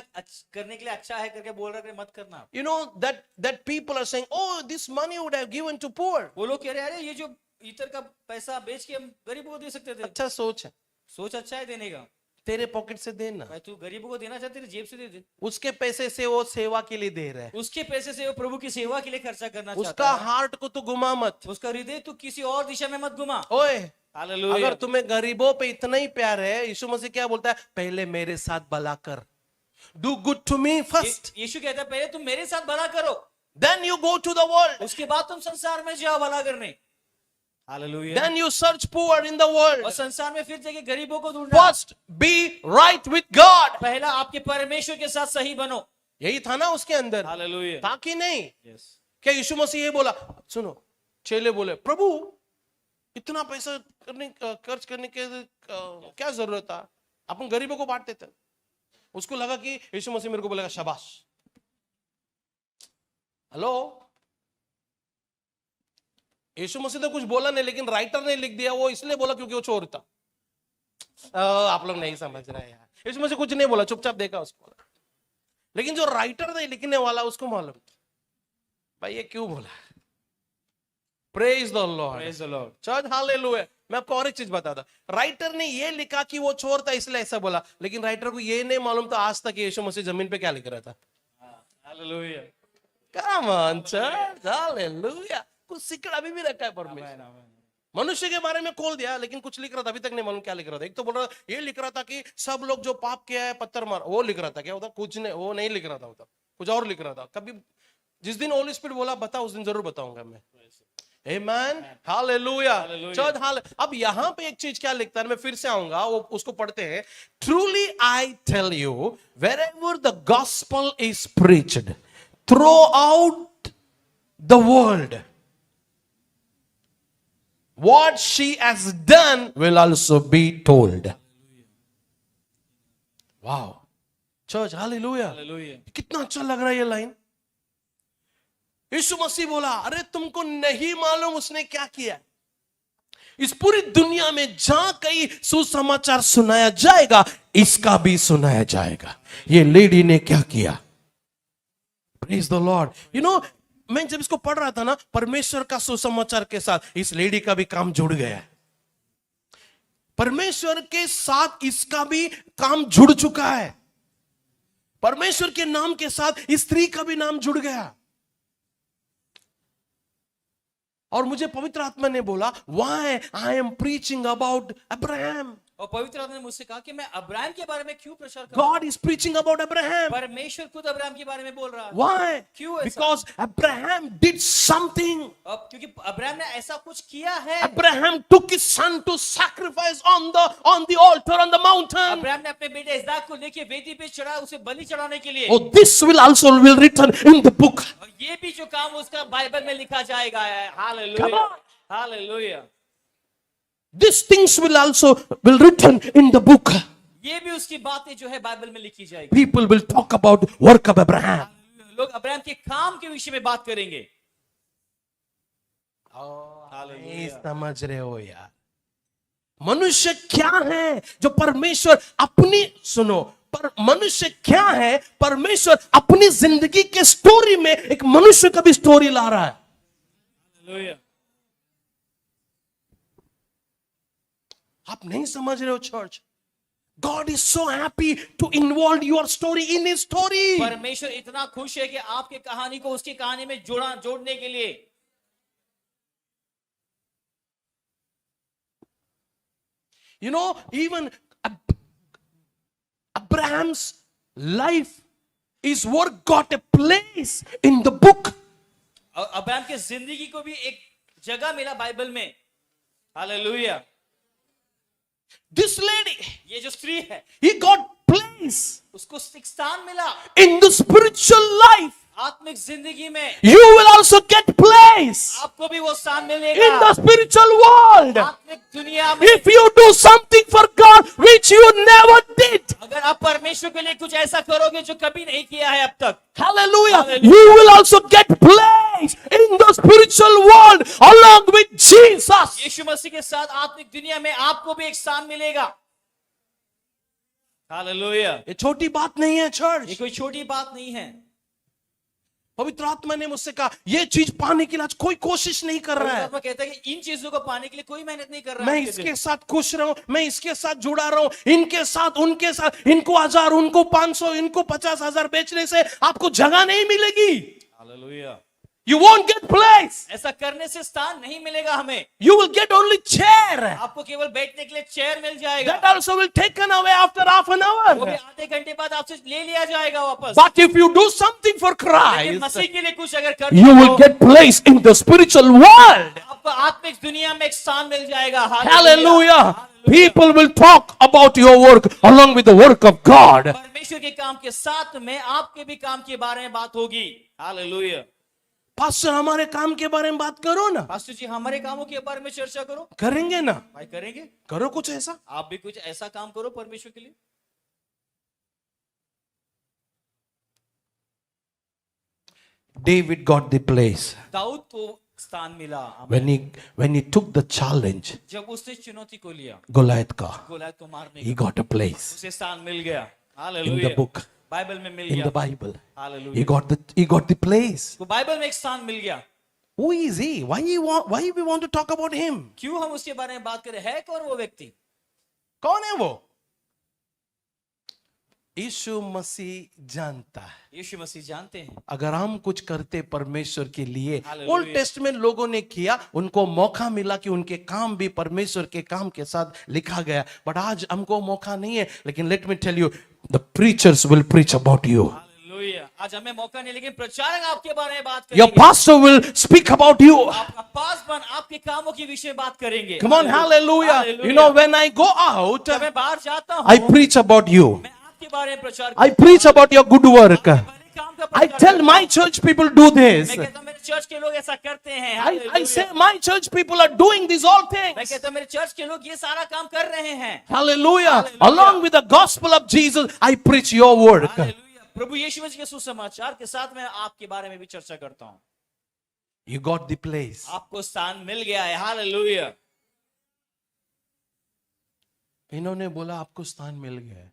करने के लिए अच्छा है करके बोल रहा है, मत करना। You know that people are saying, oh, this money would have given to poor. वो लोग कह रहे हैं, अरे ये जो इतर का पैसा बेच के हम गरीबों को दे सकते थे। अच्छा सोच है, सोच अच्छा है देने का। तेरे पॉकेट से देना। भाई तू गरीबों को देना चाहते तेरी जेब से दे दे। उसके पैसे से वो सेवा के लिए दे रहा है। उसके पैसे से वो प्रभु की सेवा के लिए खर्चा करना उसका चाहता है। हार्ट को तो घुमा मत। उसका हृदय तू किसी और दिशा में मत घुमा। ओए, हालेलुया। अगर तुम्हें गरीबों पे इतना ही प्यार है, यीशु मसीह क्या बोलता है? पहले मेरे साथ भला कर। Do good to me first, Yeshu कहता है पहले तुम मेरे साथ भला करो, then you go to the world, उसके बाद तुम संसार में जाओ भला करने। Hallelujah. Then you search poor in the world. और संसार में फिर जाके गरीबों को ढूंढना। First be right with God. पहला आपके परमेश्वर के साथ सही बनो। यही था ना उसके अंदर, हालेलुया। ताकि नहीं। यस। क्या यीशु मसीह ये बोला? सुनो, चेले बोले, प्रभु इतना पैसा खर्च करने के क्या जरूरत था? अपन गरीबों को बांट देते। उसको लगा कि यीशु मसीह मेरे को बोलेगा शाबाश। हेलो, यीशु मसीह तो कुछ बोला नहीं, लेकिन राइटर ने लिख दिया वो इसलिए बोला क्योंकि वो चोर था। आप लोग नहीं समझ रहे यार। यीशु मसीह कुछ नहीं बोला, चुपचाप देखा उसको। लेकिन जो राइटर नहीं लिखने वाला उसको मालूम था भाई ये क्यों बोला। Praise the Lord, praise the Lord. Church, hallelujah. मैं आपको और एक चीज बताता। राइटर ने ये लिखा कि वो चोर था इसलिए ऐसा बोला, लेकिन राइटर को ये नहीं मालूम था आज तक यीशु मसीह जमीन पे क्या लिख रहा था। Hallelujah. Come on church, hallelujah. कुछ सीक्रेट अभी भी रखा है परमेश्वर। मनुष्य के बारे में खोल दिया, लेकिन कुछ लिख रहा था, अभी तक नहीं मालूम क्या लिख रहा था। एक तो बोल रहा ये लिख रहा था कि सब लोग जो पाप किया है पत्थर मार, वो लिख रहा था। क्या होता? कुछ नहीं, वो नहीं लिख रहा था, होता कुछ और लिख रहा था। कभी जिस दिन होली स्पिरिट बोला बता, उस दिन जरूर बताऊंगा मैं। आमेन, हालेलुया, चर्च, हालेलुया। अब यहां पे एक चीज क्या लिखता है, मैं फिर से आऊंगा, वो उसको पढ़ते हैं। Truly I tell you, wherever the gospel is preached through out the वर्ल्ड, what she has done will also be told. Wow, church, hallelujah. Hallelujah. कितना अच्छा लग रहा है ये लाइन। यीशु मसीह बोला, अरे तुमको नहीं मालूम उसने क्या किया। इस पूरी दुनिया में जहां कहीं सुसमाचार सुनाया जाएगा, इसका भी सुनाया जाएगा। ये लेडी ने क्या किया। Praise the Lord. You know, मैं जब इसको पढ़ रहा था ना, परमेश्वर का सुसमाचार के साथ इस लेडी का भी काम जुड़ गया है। परमेश्वर के साथ इसका भी काम जुड़ चुका है। परमेश्वर के नाम के साथ इस स्त्री का भी नाम जुड़ गया। और मुझे पवित्र आत्मा ने बोला, why I am preaching about Abraham. और पवित्र आत्मा ने मुझसे कहा कि मैं अब्राहम के बारे में क्यों प्रचार करूं? God is preaching about Abraham. परमेश्वर खुद अब्राहम के बारे में बोल रहा है। Why? क्यों ऐसा? Because Abraham did something. अब क्योंकि अब्राहम ने ऐसा कुछ किया है। Abraham took his son to sacrifice on the altar on the mountain. Abraham ने अपने बेटे इसहाक को लेके वेदी पे चढ़ा, उसे बलि चढ़ाने के लिए। Oh, this will written in the book. और ये भी जो काम उसका बाइबल में लिखा जाएगा। Come hallelujah, on. Hallelujah. These things will written in the book. ये भी उसकी बातें जो है बाइबल में लिखी जाएगी। People will talk about work of Abraham. लोग अब्राहम के काम के विषय में बात करेंगे। नहीं समझ रहे हो यार। मनुष्य क्या है जो परमेश्वर अपनी, सुनो, पर मनुष्य क्या है, परमेश्वर अपनी जिंदगी के स्टोरी में एक मनुष्य का भी स्टोरी ला रहा है। हालेलुया। आप नहीं समझ रहे हो church. God is so happy to involve your story in his story. परमेश्वर इतना खुश है कि आपकी कहानी को उसकी कहानी में जोड़ने के लिए। You know, even Abraham's life is what got a place in the book. और अब्राहम की जिंदगी को भी एक जगह मिला बाइबल में। हालेलुया। This lady, ये जो स्त्री है, he got place उसको एक स्थान मिला in the spiritual life. आत्मिक जिंदगी में। You will also get place आपको भी वो स्थान in मिलेगा the spiritual world. आत्मिक दुनिया में। If you do something for God which you never did. अगर आप परमेश्वर के लिए कुछ ऐसा करोगे जो कभी नहीं किया है अब तक। Hallelujah. Hallelujah. You will also get place in the spiritual world along with Jesus. यीशु मसीह के साथ आत्मिक दुनिया में आपको भी एक स्थान मिलेगा। हालेलुया। ये छोटी बात नहीं है ये चर्च। कोई छोटी बात नहीं है। पवित्र आत्मा ने मुझसे कहा ये चीज पाने के लिए आज कोई कोशिश नहीं कर रहा पवित्र है। आत्मा कहता है कि इन चीजों को पाने के लिए कोई मेहनत नहीं कर रहा मैं है आपके इसके दिल। साथ खुश रहूं, मैं इसके साथ जुड़ा रहूं, इनके साथ उनके साथ, इनको 1000 उनको 500 इनको 50,000 बेचने से आपको जगह नहीं मिलेगी। Hallelujah. You won't get place. ऐसा करने से स्थान नहीं मिलेगा हमें। You will get only chair. आपको केवल बैठने के लिए चेयर मिल जाएगा। That also will taken away after half an वो भी hour. आधे घंटे बाद आपसे ले लिया जाएगा वापस। But if you do something for लेकिन Christ, मसीह के लिए कुछ अगर करते you will हो, get place in the spiritual world. आपको आत्मिक दुनिया में एक स्थान मिल जाएगा। Hallelujah. People will talk about your work along with the work of God. परमेश्वर के काम के साथ में आपके भी काम के बारे में बात होगी। हालेलुया। पास्टर हमारे काम के बारे में बात करो ना। पास्टर जी हमारे कामों के बारे में चर्चा करो। करेंगे ना? भाई करेंगे। करो कुछ ऐसा। आप भी कुछ ऐसा काम करो परमेश्वर के लिए। David got the place Dawood को स्थान मिला when he took the challenge, जब उसने चुनौती को लिया Goliath का, गोलियत को मारने he का, got a place उसे स्थान मिल गया। in hallelujah. the book, Bible में मिल in गया। the Bible. Hallelujah. He got the place. तो बाइबल में एक स्थान मिल गया। Who is he? Why we want to talk about him? क्यों हम उसके बारे में बात करें? है कौन वो व्यक्ति? कौन है वो? यीशु मसीह जानता है। यीशु मसीह जानते हैं। अगर हम कुछ करते परमेश्वर के लिए, हालेलुया। ओल्ड टेस्टमेंट लोगों ने किया, उनको मौका मिला कि उनके काम भी परमेश्वर के काम के साथ लिखा गया, बट आज हमको मौका नहीं है। लेकिन let me tell you, the preachers will preach about you, hallelujah. आज हमें मौका नहीं, लेकिन प्रचारक आपके बारे में बात योर करेंगे। Pastor will speak about you. आपका पासवान आपके कामों के विषय में बात करेंगे। Come on, hallelujah. Hallelujah. You know, when I go out, जब मैं बाहर जाता हूँ, I preach about you. मैं आपके बारे में प्रचार I preach about your good work. भले काम का I प्रचार tell करता my हूँ। church people do this. मैं कहता हूँ मेरे चर्च के लोग ऐसा करते हैं। I hallelujah. say my church people are doing these all मैं things. कहता हूँ मेरे चर्च के लोग ये सारा काम कर रहे हैं। Hallelujah. Hallelujah. Along with the gospel of Jesus, I preach your work. Hallelujah. प्रभु यीशु मसीह के सुसमाचार के साथ मैं आपके बारे में भी चर्चा करता हूँ। You got the place. आपको स्थान मिल गया है। हालेलुया। इन्होंने बोला आपको स्थान मिल गया है।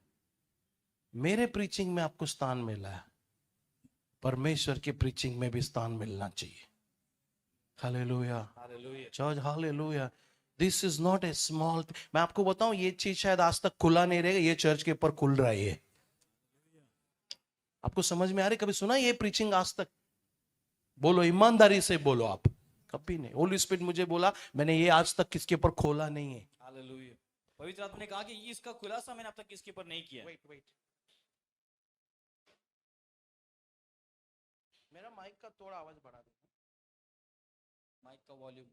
मेरे प्रीचिंग में आपको स्थान मिला है, परमेश्वर की प्रीचिंग में भी स्थान मिलना चाहिए। Hallelujah. Hallelujah. Church, hallelujah. This is not a small. मैं आपको बताऊं, ये चीज शायद आज तक खुला नहीं रहेगा, ये चर्च के ऊपर खुल रहा है। ये आपको समझ में आ रही? कभी सुना ये प्रीचिंग आज तक? बोलो, ईमानदारी से बोलो आप। कभी नहीं। होली स्पिरिट मुझे बोला, मैंने ये आज तक किसके ऊपर खोला नहीं है। हालेलुया। पवित्र आत्मा ने कहा कि इसका खुलासा मैंने अब तक किसके ऊपर नहीं किया। वेट, मेरा माइक का थोड़ा आवाज बढ़ा दो। माइक का वॉल्यूम।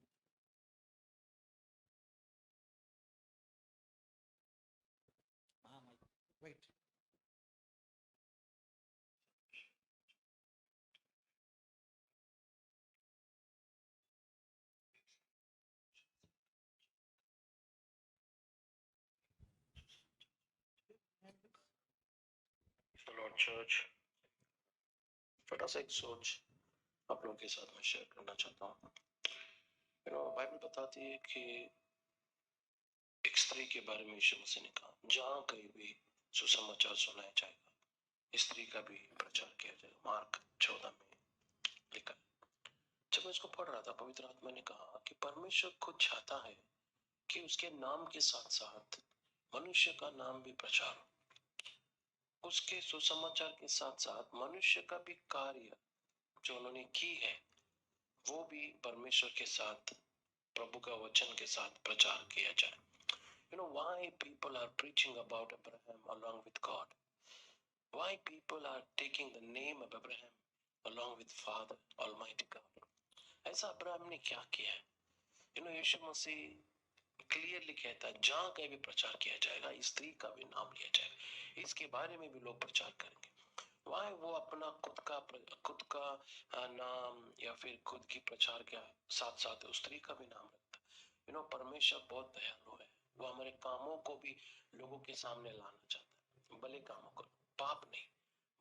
हाँ माइक। वेट। लॉर्ड चर्च, छोटा सा एक सोच आप लोगों के साथ में शेयर करना चाहता हूँ। बाइबल बताती है कि एक स्त्री के बारे में यीशु मसीह ने कहा, जहाँ कहीं भी सुसमाचार सुनाया जाएगा, स्त्री का भी प्रचार किया जाएगा। मार्क 14 में लिखा है। जब मैं इसको पढ़ रहा था, पवित्र आत्मा ने कहा कि परमेश्वर खुद चाहता है कि उसके नाम के साथ साथ मनुष्य का नाम भी प्रचार हो, उसके सुसमाचार के साथ साथ मनुष्य का भी कार्य जो उन्होंने की है वो भी परमेश्वर के साथ, प्रभु का वचन के साथ प्रचार किया जाए। Why people are preaching about Abraham along with God? Why people are taking the name of Abraham along with Father Almighty God? ऐसा अब्राहम ने क्या किया है? यीशु मसीह क्लियरली कहता है, जहाँ कहीं भी प्रचार किया जाएगा, स्त्री का भी नाम लिया जाएगा, इसके बारे में भी लोग प्रचार करेंगे। वाई वो अपना खुद का नाम या फिर खुद की प्रचार के साथ साथ उस स्त्री का भी नाम रखता है। परमेश्वर बहुत दयालु है, वो हमारे कामों को भी लोगों के सामने लाना चाहता है। भले कामों को, पाप नहीं,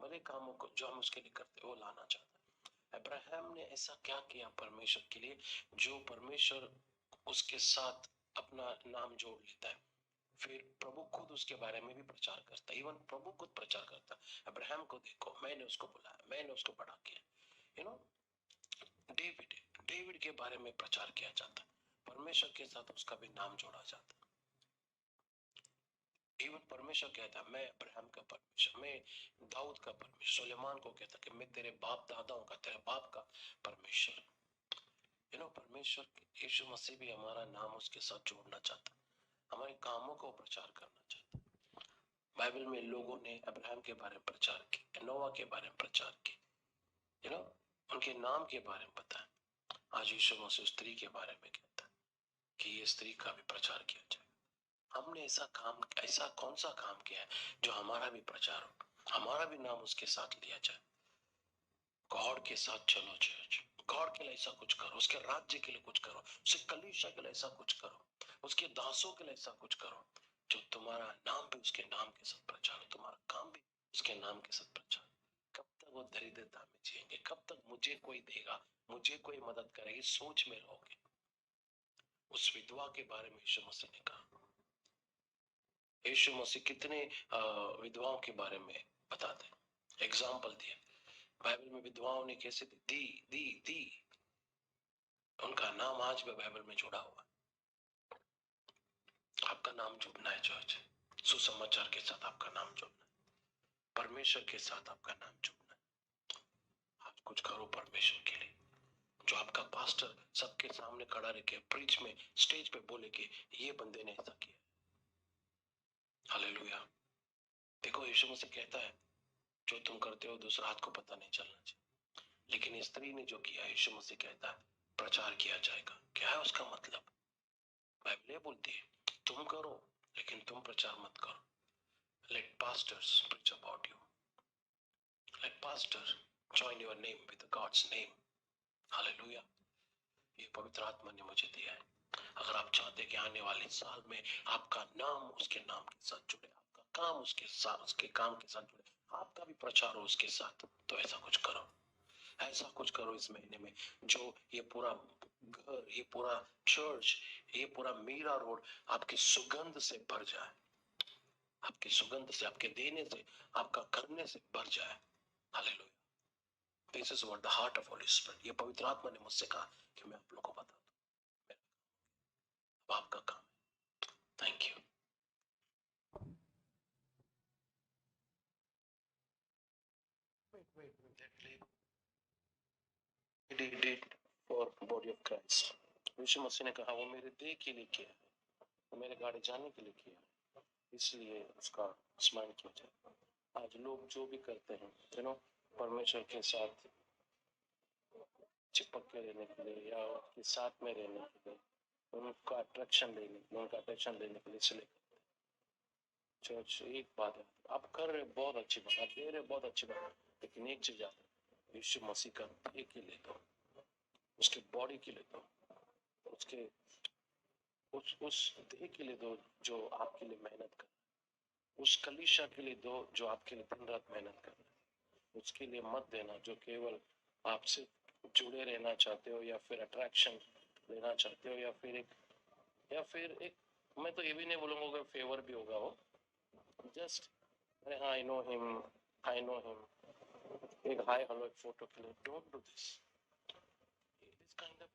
भले कामों को जो हम उसके लिए करते वो लाना चाहता है। अब्राहम ने ऐसा क्या किया परमेश्वर के लिए, जो परमेश्वर उसके साथ अपना नाम जोड़ लेता है। फिर प्रभु खुद उसके बारे में भी प्रचार करता है। इवन प्रभु खुद प्रचार करता है, अब्राहम को देखो, मैंने उसको बुलाया, मैंने उसको बड़ा किया। यू नो डेविड डेविड के बारे में प्रचार किया जाता है, परमेश्वर के साथ उसका भी नाम जोड़ा जाता है। इवन परमेश्वर कहता है मैं अब्राहम का परमेश्वर, मैं दाऊद का परमेश्वर, सुलेमान को कहता कि मैं तेरे बाप दादाओं का, तेरे बाप का परमेश्वर। यू नो परमेश्वर यीशु मसीह भी हमारा नाम उसके साथ जोड़ना चाहता, हमारे कामों को प्रचार करना चाहता। बाइबल में लोगों ने अब्राहम के बारे में प्रचार किया, नोवा के बारे में प्रचार किया, यू नो उनके नाम के बारे में बताया। आज यीशु मसीह स्त्री के बारे में कहता है कि ये स्त्री का भी प्रचार किया जाए। हमने ऐसा कौन सा काम किया है जो हमारा भी प्रचार हो, हमारा भी नाम उसके साथ लिया जाए। गॉड के साथ चलो चर्च, गॉड के लिए ऐसा कुछ करो, उसके राज्य के लिए कुछ करो, उसके कलीसिया के लिए ऐसा कुछ करो, उसके दासों के लिए ऐसा कुछ करो, जो तुम्हारा नाम भी उसके नाम के साथ प्रचार हो, तुम्हारा काम भी उसके नाम के साथ प्रचार। कब तक वो दरिद्रता में जिएंगे, कब तक मुझे कोई देगा, मुझे कोई मदद करेगी, सोच में रहोगे। उस विधवा के बारे में यीशु मसीह ने कहा, यीशु मसीह कितने विधवाओं के बारे में बताते, एग्जाम्पल दिए बाइबल में। विधवाओं ने कैसे दी दी दी, उनका नाम आज भी बाइबल में जुड़ा हुआ। आपका नाम जुड़ना है चर्च, सुसमाचार के साथ आपका नाम जुड़ना है, परमेश्वर के साथ आपका नाम जुड़ना है। आप कुछ करो परमेश्वर के लिए। जो आपका पास्टर सबके सामने खड़ा रह के प्रीच में स्टेज पे बोले कि ये बंदे ने ऐसा किया, हालेलुया। देखो यीशु मसीह कहता है जो तुम करते हो दूसरा हाथ को पता नहीं चलना चाहिए, लेकिन स्त्री ने जो किया यीशु मसीह कहता है प्रचार किया जाएगा। क्या है उसका मतलब? बाइबल बोलती है तुम करो लेकिन तुम प्रचार मत करो। Let pastors preach about you, let pastor join your name with God's name, hallelujah. ये पवित्र आत्मा ने मुझे दिया है। अगर आप चाहते हैं कि आने वाले साल में आपका नाम उसके नाम के साथ जुड़े, आपका काम उसके साथ, उसके काम के साथ जुड़े, आपका भी प्रचार हो उसके साथ, तो ऐसा कुछ करो, ऐसा कुछ करो इस महीने में, जो ये पूरा घर, ये पूरा चर्च, ये पूरा मीरा रोड आपकी सुगंध से भर जाए, आपकी सुगंध से, आपके देने से, आपका करने से भर जाए। Hallelujah. This is what the heart of Holi spirit. ये पवित्र आत्मा ने मुझसे कहा कि मैं आप लोगों को बता दूं, अब आपका काम है। Thank you. He did it for body of Christ. यीशु मसीह ने कहा वो मेरे देह के लिए किया है, वो मेरे गाड़ी जाने के लिए किया है, इसलिए उसका स्मरण किया जाए। आज लोग जो भी करते हैं, यू नो, परमेश्वर के साथ चिपक के रहने के लिए या उसके साथ में रहने के लिए, उनका अट्रैक्शन लेने के लिए, उनका अट्रैक्शन लेने के लिए इसलिए करते हैं। चर्च एक बात है, आप कर रहे बहुत अच्छी बात, आप दे रहे बहुत अच्छी बात, लेकिन एक चीज आता है, यीशु मसीह का देह के लिए दो, उसके बॉडी के लिए दो, उसके उस देह के लिए दो जो आपके लिए मेहनत कर, उस कलीसिया के लिए दो जो आपके लिए दिन रात मेहनत कर रहा है। उसके लिए मत देना जो केवल आपसे जुड़े रहना चाहते हो या फिर अट्रैक्शन लेना चाहते हो, या फिर एक मैं तो ये भी नहीं बोलूंगा कि फेवर भी होगा वो, जस्ट अरे हाँ I know him, I know him, एक हाय हेलो एक फोटो के लिए। Don't do this kind of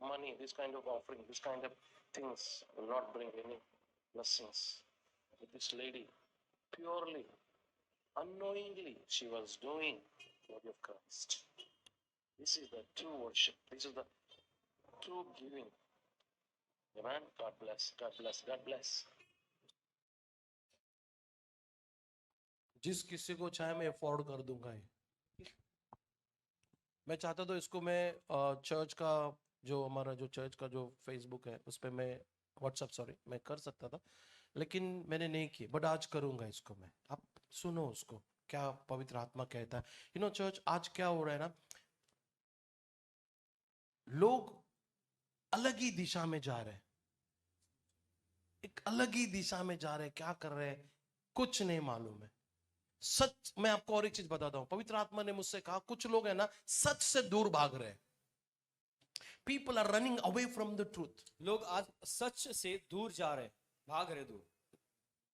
money, this kind of offering, this kind of things will not bring any blessings. But this lady, purely, unknowingly, she was doing the body of Christ. This is the true worship. This is the true giving. Amen. God bless. God bless. God bless. जिस किसी को चाहे मैं afford कर दूंगा ये। मैं चाहता तो इसको मैं चर्च का जो हमारा जो चर्च का जो फेसबुक है उस पर मैं व्हाट्सएप सॉरी मैं कर सकता था, लेकिन मैंने नहीं की, बट आज करूंगा इसको मैं। आप सुनो उसको क्या पवित्र आत्मा कहता है। यू नो चर्च आज क्या हो रहा है ना, लोग अलग ही दिशा में जा रहे हैं, एक अलग ही दिशा में जा रहे हैं, क्या कर रहे हैं कुछ नहीं मालूम है। सच मैं आपको और एक चीज बताता हूं, पवित्र आत्मा ने मुझसे कहा कुछ लोग है ना सच से दूर भाग रहे हैं। People are running away from the truth. लोग आज सच से दूर जा रहे हैं, भाग रहे दूर।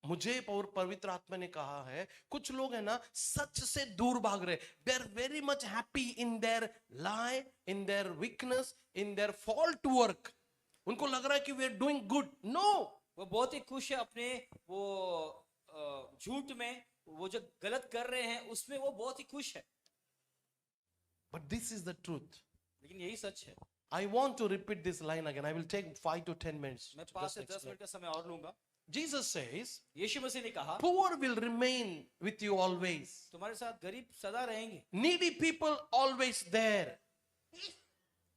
मुझे पवित्र आत्मा ने कहा है कुछ लोग है ना सच से दूर भाग रहे, they are very much happy in their lie, in their weakness, in their fault work. उनको लग रहा है कि we are doing good. No, वो बहुत ही खुश है अपने वो झूठ में, वो जो गलत कर रहे हैं उसमें वो बहुत ही खुश है, but this is the truth. लेकिन यही सच है। I want to repeat this line again. I will take 5 to 10 minutes. मैं to 5 just से 10 explain. मिनट का समय और लूंगा। Jesus says, यीशु मसीह ने कहा, poor will remain with you always. तुम्हारे साथ गरीब सदा रहेंगे। Needy people always there.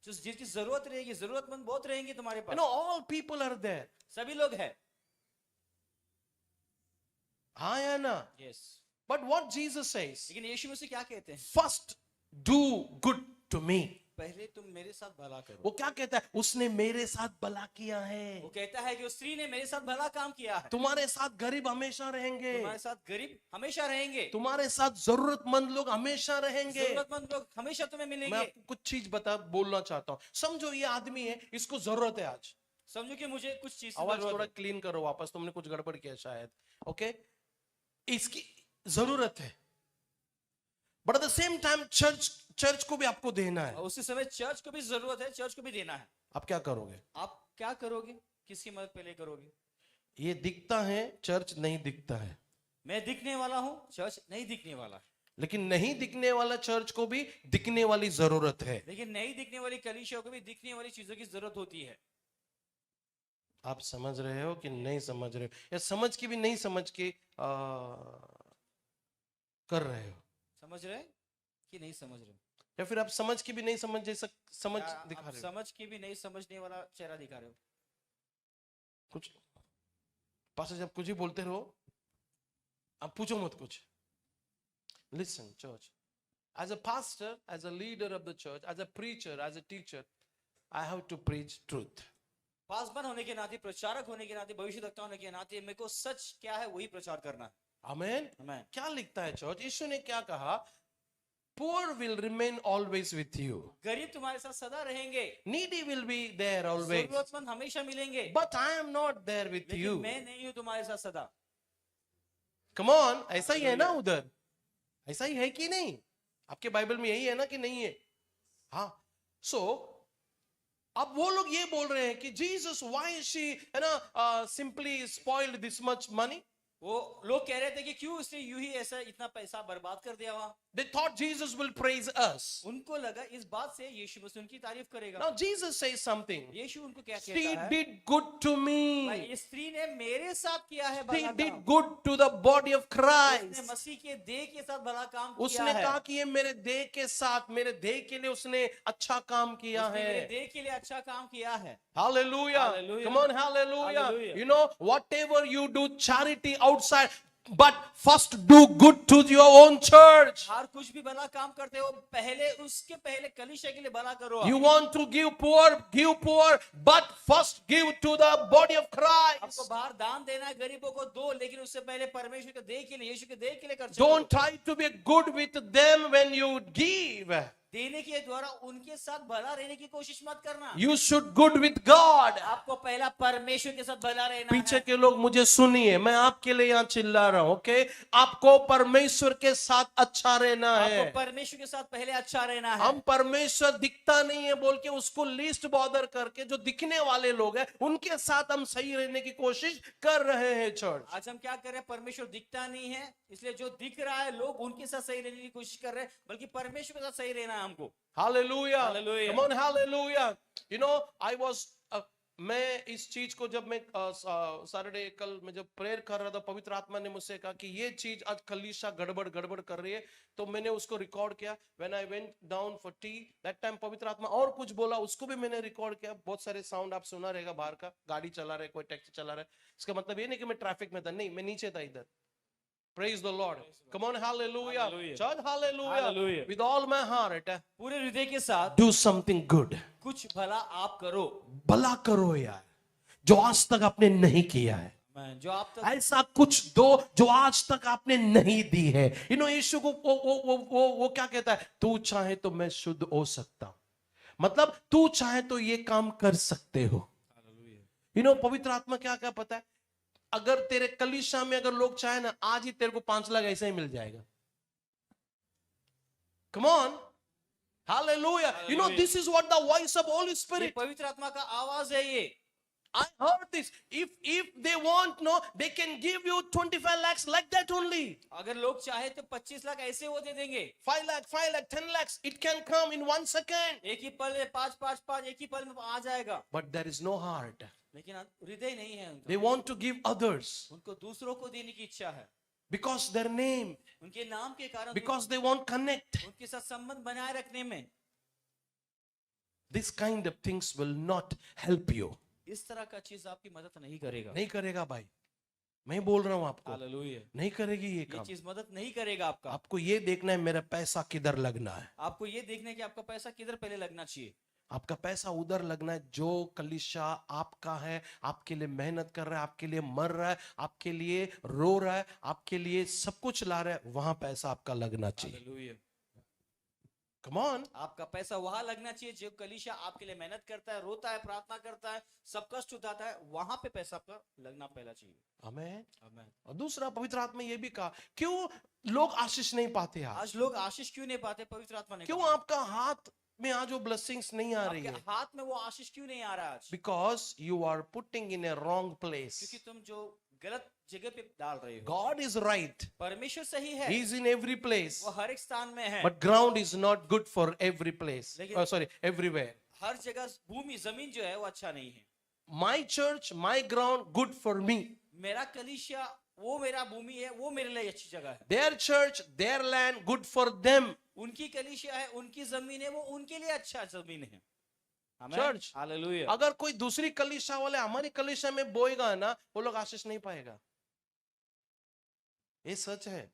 जिसकी जरूरत रहेगी, जरूरतमंद बहुत रहेंगे तुम्हारे You pass. know, all people are there. सभी लोग हैं। हाँ या ना? Yes. But what Jesus says, लेकिन यीशु मसीह क्या कहते हैं? first do good to me. पहले तुम मेरे साथ भला करो। वो क्या कहता है? उसने मेरे साथ भला किया है। वो कहता है कि उस स्त्री ने मेरे साथ भला काम किया है। तुम्हारे साथ गरीब हमेशा रहेंगे, तुम्हारे साथ गरीब हमेशा रहेंगे, तुम्हारे साथ जरूरतमंद लोग हमेशा रहेंगे। जरूरतमंद लोग हमेशा तुम्हें मैं मिलेंगे। आपको कुछ चीज बोलना चाहता हूँ। समझो ये आदमी है, इसको जरूरत है आज। समझो कि मुझे कुछ चीज की आवाज जरूरत थोड़ा है। क्लीन करो वापस, तुमने कुछ गड़बड़ किया शायद। ओके, इसकी जरूरत है, but at the same time church को भी आपको देना है। और उसी समय चर्च को भी जरूरत है, चर्च को भी देना है। आप क्या करोगे? आप क्या करोगे? किसकी मदद पहले करोगे? ये दिखता है, चर्च नहीं दिखता है। मैं दिखने वाला हूं, चर्च नहीं दिखने वाला। लेकिन नहीं दिखने वाला चर्च को भी दिखने वाली जरूरत है। लेकिन नहीं दिखने वाली कलीसिया को भी दिखने वाली चीजों की जरूरत होती है। आप समझ रहे हो कि नहीं समझ रहे हो? या समझ के भी नहीं समझ के कर रहे हो? समझ रहे कि नहीं समझ रहे? या फिर आप समझ के भी नहीं समझ जैसा समझ या दिखा आप रहे हो? समझ के भी नहीं समझने वाला चेहरा दिखा रहे हो। कुछ पास जब कुछ ही बोलते रहो, आप पूछो मत कुछ। Listen, church. As a pastor, as a leader of the church, as a preacher, as a teacher, I have to preach truth. Paswan होने के नाते, प्रचारक होने के नाते, भविष्यवक्ता होने के नाते मेरे को सच क्या है वही प्रचार करना है। Amen. आमीन। क्या लिखता है चर्च? यीशु ने क्या कहा? Poor will remain always with you. गरीब तुम्हारे साथ सदा रहेंगे, Needy will be there always. जरूरतमंद हमेशा मिलेंगे। But I am not there with लेकिन you. मैं नहीं हूं तुम्हारे साथ सदा। Come on, ऐसा ही है ना उधर? ऐसा ही है कि नहीं? आपके बाइबल में यही है ना कि नहीं है? हाँ। So अब वो लोग ये बोल रहे हैं कि Jesus, why is she, है ना, simply spoiled this much money? वो लोग कह रहे थे कि क्यों उसने यूं ही ऐसा इतना पैसा बर्बाद कर दिया वहां। They thought Jesus will praise us. उनको लगा इस बात से यीशु मसीह उनकी तारीफ करेगा। Now Jesus says something. यीशु उनको क्या She कहता है? did good to भाई, me. इस स्त्री ने मेरे साथ किया है She भला did काम। good to the body of उसने Christ. मसीह के देह के साथ भला काम किया उसने है। कहा कि ये मेरे देह के साथ, मेरे देह के लिए उसने अच्छा काम किया उसने मेरे है। देह के लिए अच्छा काम किया है। Hallelujah. Hallelujah. Come on, hallelujah. Hallelujah. You know, whatever you do charity outside, but first do good to your own church. हर कुछ भी भला काम करते हो, पहले उसके पहले कलीसिया के लिए भला करो। You want to give poor, but first give to the body of Christ. आपको बाहर दान देना है, गरीबों को दो, लेकिन उससे पहले परमेश्वर के देह के लिए, यीशु के देह के लिए खर्च Don't करो। try to be good with them when you give. देने के द्वारा उनके साथ भला रहने की कोशिश मत करना। You should good with God. आपको पहला परमेश्वर के साथ भला रहना पीछे है। के लोग मुझे सुनिए, मैं आपके लिए यहाँ चिल्ला रहा हूं, ओके? आपको परमेश्वर के साथ अच्छा रहना है। आपको परमेश्वर के साथ पहले अच्छा रहना है। हम परमेश्वर दिखता नहीं है बोल के उसको लिस्ट बॉदर करके जो दिखने वाले लोग हैं उनके साथ हम सही रहने की कोशिश कर रहे हैं चर्च। आज हम क्या कर रहे हैं? परमेश्वर दिखता नहीं है, इसलिए जो दिख रहा है लोग उनके साथ सही रहने की कोशिश कर रहे हैं, बल्कि परमेश्वर के साथ सही रहना है हमको। Hallelujah, Hallelujah. Come on hallelujah. You no, I was, मैं इस चीज को जब मैं सैटरडे कल मैं जब प्रेयर कर रहा था, पवित्र आत्मा ने मुझसे कहा कि ये चीज आज कलीसिया गड़बड़ कर रही है, तो मैंने उसको रिकॉर्ड किया। When I went down for T, that time पवित्र आत्मा और कुछ बोला, उसको भी मैंने रिकॉर्ड किया। बहुत सारे साउंड आप सुना रहेगा, बाहर का गाड़ी चला रहे, कोई टैक्सी चला रहा है। इसका मतलब ये नहीं कि मैं ट्रैफिक में था, नहीं, मैं नीचे था इधर। Praise the Lord. Come on, hallelujah. Hallelujah. Church, hallelujah. Hallelujah. With all my heart, पूरे हृदय के साथ do something good. कुछ भला आप करो। भला करो यार, जो आज तक आपने नहीं किया है। जो आप तक ऐसा कुछ दो जो आज तक आपने नहीं दी है। यू नो, यीशु को वो क्या कहता है? तू चाहे तो मैं शुद्ध हो सकता हूं, मतलब तू चाहे तो ये काम कर सकते हो। यू नो, पवित्र आत्मा क्या क्या पता है? अगर तेरे कलीसिया में अगर लोग चाहे ना, आज ही तेरे को 5 लाख ऐसे ही मिल जाएगा. Come on. Hallelujah. You know, this is what the voice of Holy ये Spirit. पवित्र आत्मा का आवाज है ये. I heard this. If they want, no, they can give you 25 lakhs like that only. अगर लोग चाहे तो 25 लाख ऐसे वो दे देंगे. 5 lakh, 10 lakhs. It can come in 1 second. एक ही पल में 5 एक ही पल में आ जाएगा. But there is no heart. लेकिन हृदय नहीं है उनका. They want to give others उनको दूसरों को देने की इच्छा है. because their name, उनके नाम के कारण, because they want connect. उनके साथ संबंध बनाए रखने में. This kind of things will not help you. इस तरह का चीज आपकी मदद नहीं करेगा. नहीं करेगा भाई, मैं बोल रहा हूं आपको, हालेलुया. नहीं करेगी ये ये काम. चीज मदद नहीं करेगा आपका. आपको ये देखना है मेरा पैसा किधर लगना है. आपको ये देखना है कि आपका पैसा किधर पहले लगना चाहिए. आपका पैसा उधर लगना है जो कलीसिया आपका है, आपके लिए मेहनत कर रहा है, आपके लिए मर रहा है, आपके लिए रो रहा है, आपके लिए सब कुछ ला रहा है, वहां पैसा आपका लगना चाहिए. हालेलुया. Come on. आपका पैसा वहां लगना चाहिए जो कलीसिया आपके लिए मेहनत करता है, रोता है, प्रार्थना करता है, सब कष्ट उठाता है, वहां पे पैसा आपका लगना पहला चाहिए. आमीन. आमीन. और दूसरा पवित्र आत्मा ये भी कहा, क्यों लोग आशीष नहीं पाते आज? आज लोग आशीष क्यों नहीं पाते? पवित्र आत्मा ने क्यों कहा. आपका हाथ में आज वो ब्लेसिंग्स नहीं आ रही आपके है? हाथ में वो आशीष क्यों नहीं आ रहा आज? Because you are putting in a wrong place. क्योंकि तुम जो गलत जगह पे डाल रहे हो. God is right. परमेश्वर सही है, He is in every place. वो हर एक स्थान में है, But ground is not good for every place. लेकिन- Oh, sorry, everywhere. हर जगह भूमि जमीन जो है वो अच्छा नहीं है. My church, my ground, good for me. मेरा कलीसिया वो मेरा भूमि है, वो मेरे लिए अच्छी जगह है. Their church, their land, good for them. उनकी कलीसिया है, उनकी जमीन है, वो उनके लिए अच्छा जमीन है. आमीन. Church. हालेलुया. अगर कोई दूसरी कलीसिया वाले हमारी कलीसिया में बोएगा ना, वो लोग आशीष नहीं पाएगा. ये सच है,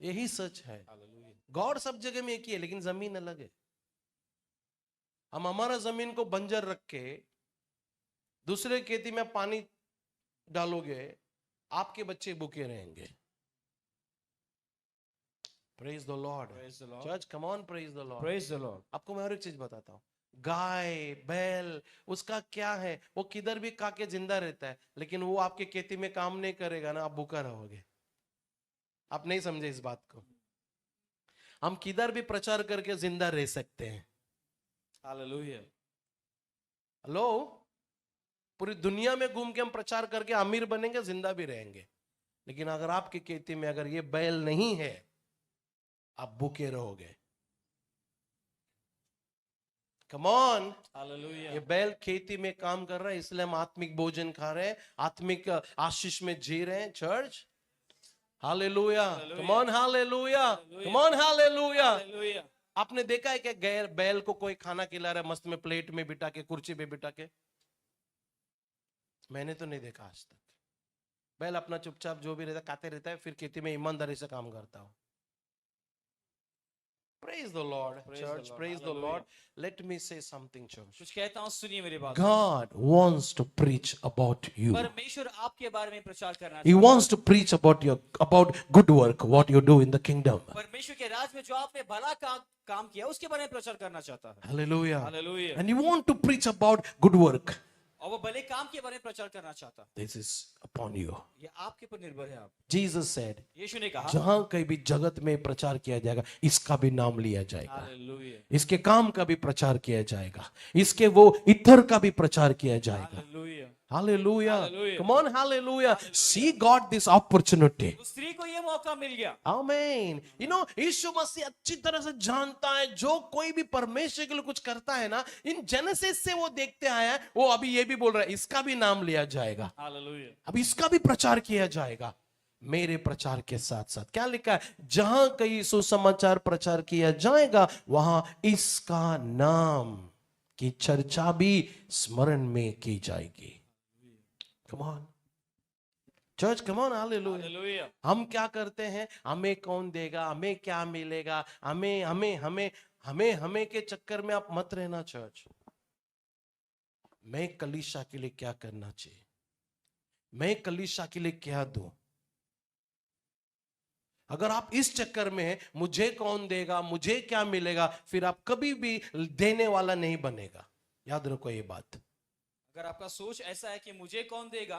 यही सच है. हालेलुया. गॉड सब जगह में एक ही है, लेकिन जमीन अलग है. हम हमारा जमीन को बंजर रख के दूसरे खेती में पानी डालोगे, आपके बच्चे भूखे रहेंगे. Praise the Lord. Praise the Lord. Church, come on, praise the Lord. Praise the Lord. आपको मैं और एक चीज बताता हूँ. गाय बैल उसका क्या है, वो किधर भी खा के जिंदा रहता है, लेकिन वो आपके खेती में काम नहीं करेगा ना, आप भूखा रहोगे. आप नहीं समझे इस बात को. हम किधर भी प्रचार करके जिंदा रह सकते हैं. हालेलुया. हेलो, पूरी दुनिया में घूम के हम प्रचार करके अमीर बनेंगे, जिंदा भी रहेंगे, लेकिन अगर आपकी खेती में अगर ये बैल नहीं है, आप भूखे रहोगे. कम ऑन. हालेलुया. ये बैल खेती में काम कर रहा है, इसलिए हम आत्मिक भोजन खा रहे हैं, आत्मिक आशीष में जी रहे हैं. Church, hallelujah. Come on, hallelujah. Come on, hallelujah. Hallelujah. आपने देखा है कि गैर बैल को कोई खाना खिला रहा है मस्त में, प्लेट में बिठा के, कुर्सी पे बिठा के? मैंने तो नहीं देखा आज तक. बैल अपना चुपचाप जो भी रहता है खाते रहता है, फिर खेती में ईमानदारी से काम करता हो. Praise the Lord, Praise the church. Lord. Praise the Hallelujah. Lord. Let me say something, church. कुछ कहता हूँ, सुनिए मेरी बात. God wants to preach about you. परमेश्वर आपके बारे में प्रचार करना He चाहता wants to preach about good work, what you do in the kingdom. है. परमेश्वर के राज में जो आपने भला काम किया, उसके बारे में प्रचार करना चाहता है. Hallelujah. Hallelujah. And you want to preach about good work. और वो भले काम के बारे में प्रचार करना चाहता है. This is upon you. ये आपके पर निर्भर है. आप, Jesus said, यीशु ने कहा, जहां कहीं भी जगत में प्रचार किया जाएगा, इसका भी नाम लिया जाएगा, हालेलुया. इसके काम का भी प्रचार किया जाएगा, इसके वो इतर का भी प्रचार किया जाएगा. Hallelujah. Hallelujah. Hallelujah. Come on, hallelujah. See, God this opportunity. उस स्त्री को ये मौका मिल गया. Amen. You know, यीशु मसीह अच्छी तरह से जानता है, जो कोई भी परमेश्वर के लिए कुछ करता है ना, इन जेनेसिस से वो देखते आया है, वो अभी ये भी बोल रहा है, इसका भी नाम लिया जाएगा, हालेलुया. अब इसका भी प्रचार किया जाएगा. मेरे प्रचार के साथ साथ क्या लिखा है, जहां कहीं सुसमाचार प्रचार किया जाएगा, वहां इसका नाम की चर्चा भी स्मरण में की जाएगी. Come on. Church, come on, hallelujah. Hallelujah. हम क्या करते हैं, हमें कौन देगा, हमें क्या मिलेगा, हमें हमें हमें हमें हमें के चक्कर में आप मत रहना. चर्च, मैं कलीसिया के लिए क्या करना चाहिए, मैं कलीसिया के लिए क्या दूं. अगर आप इस चक्कर में हैं, मुझे कौन देगा, मुझे क्या मिलेगा, फिर आप कभी भी देने वाला नहीं बनेगा. याद रखो ये बात. अगर आपका सोच ऐसा है कि मुझे कौन देगा,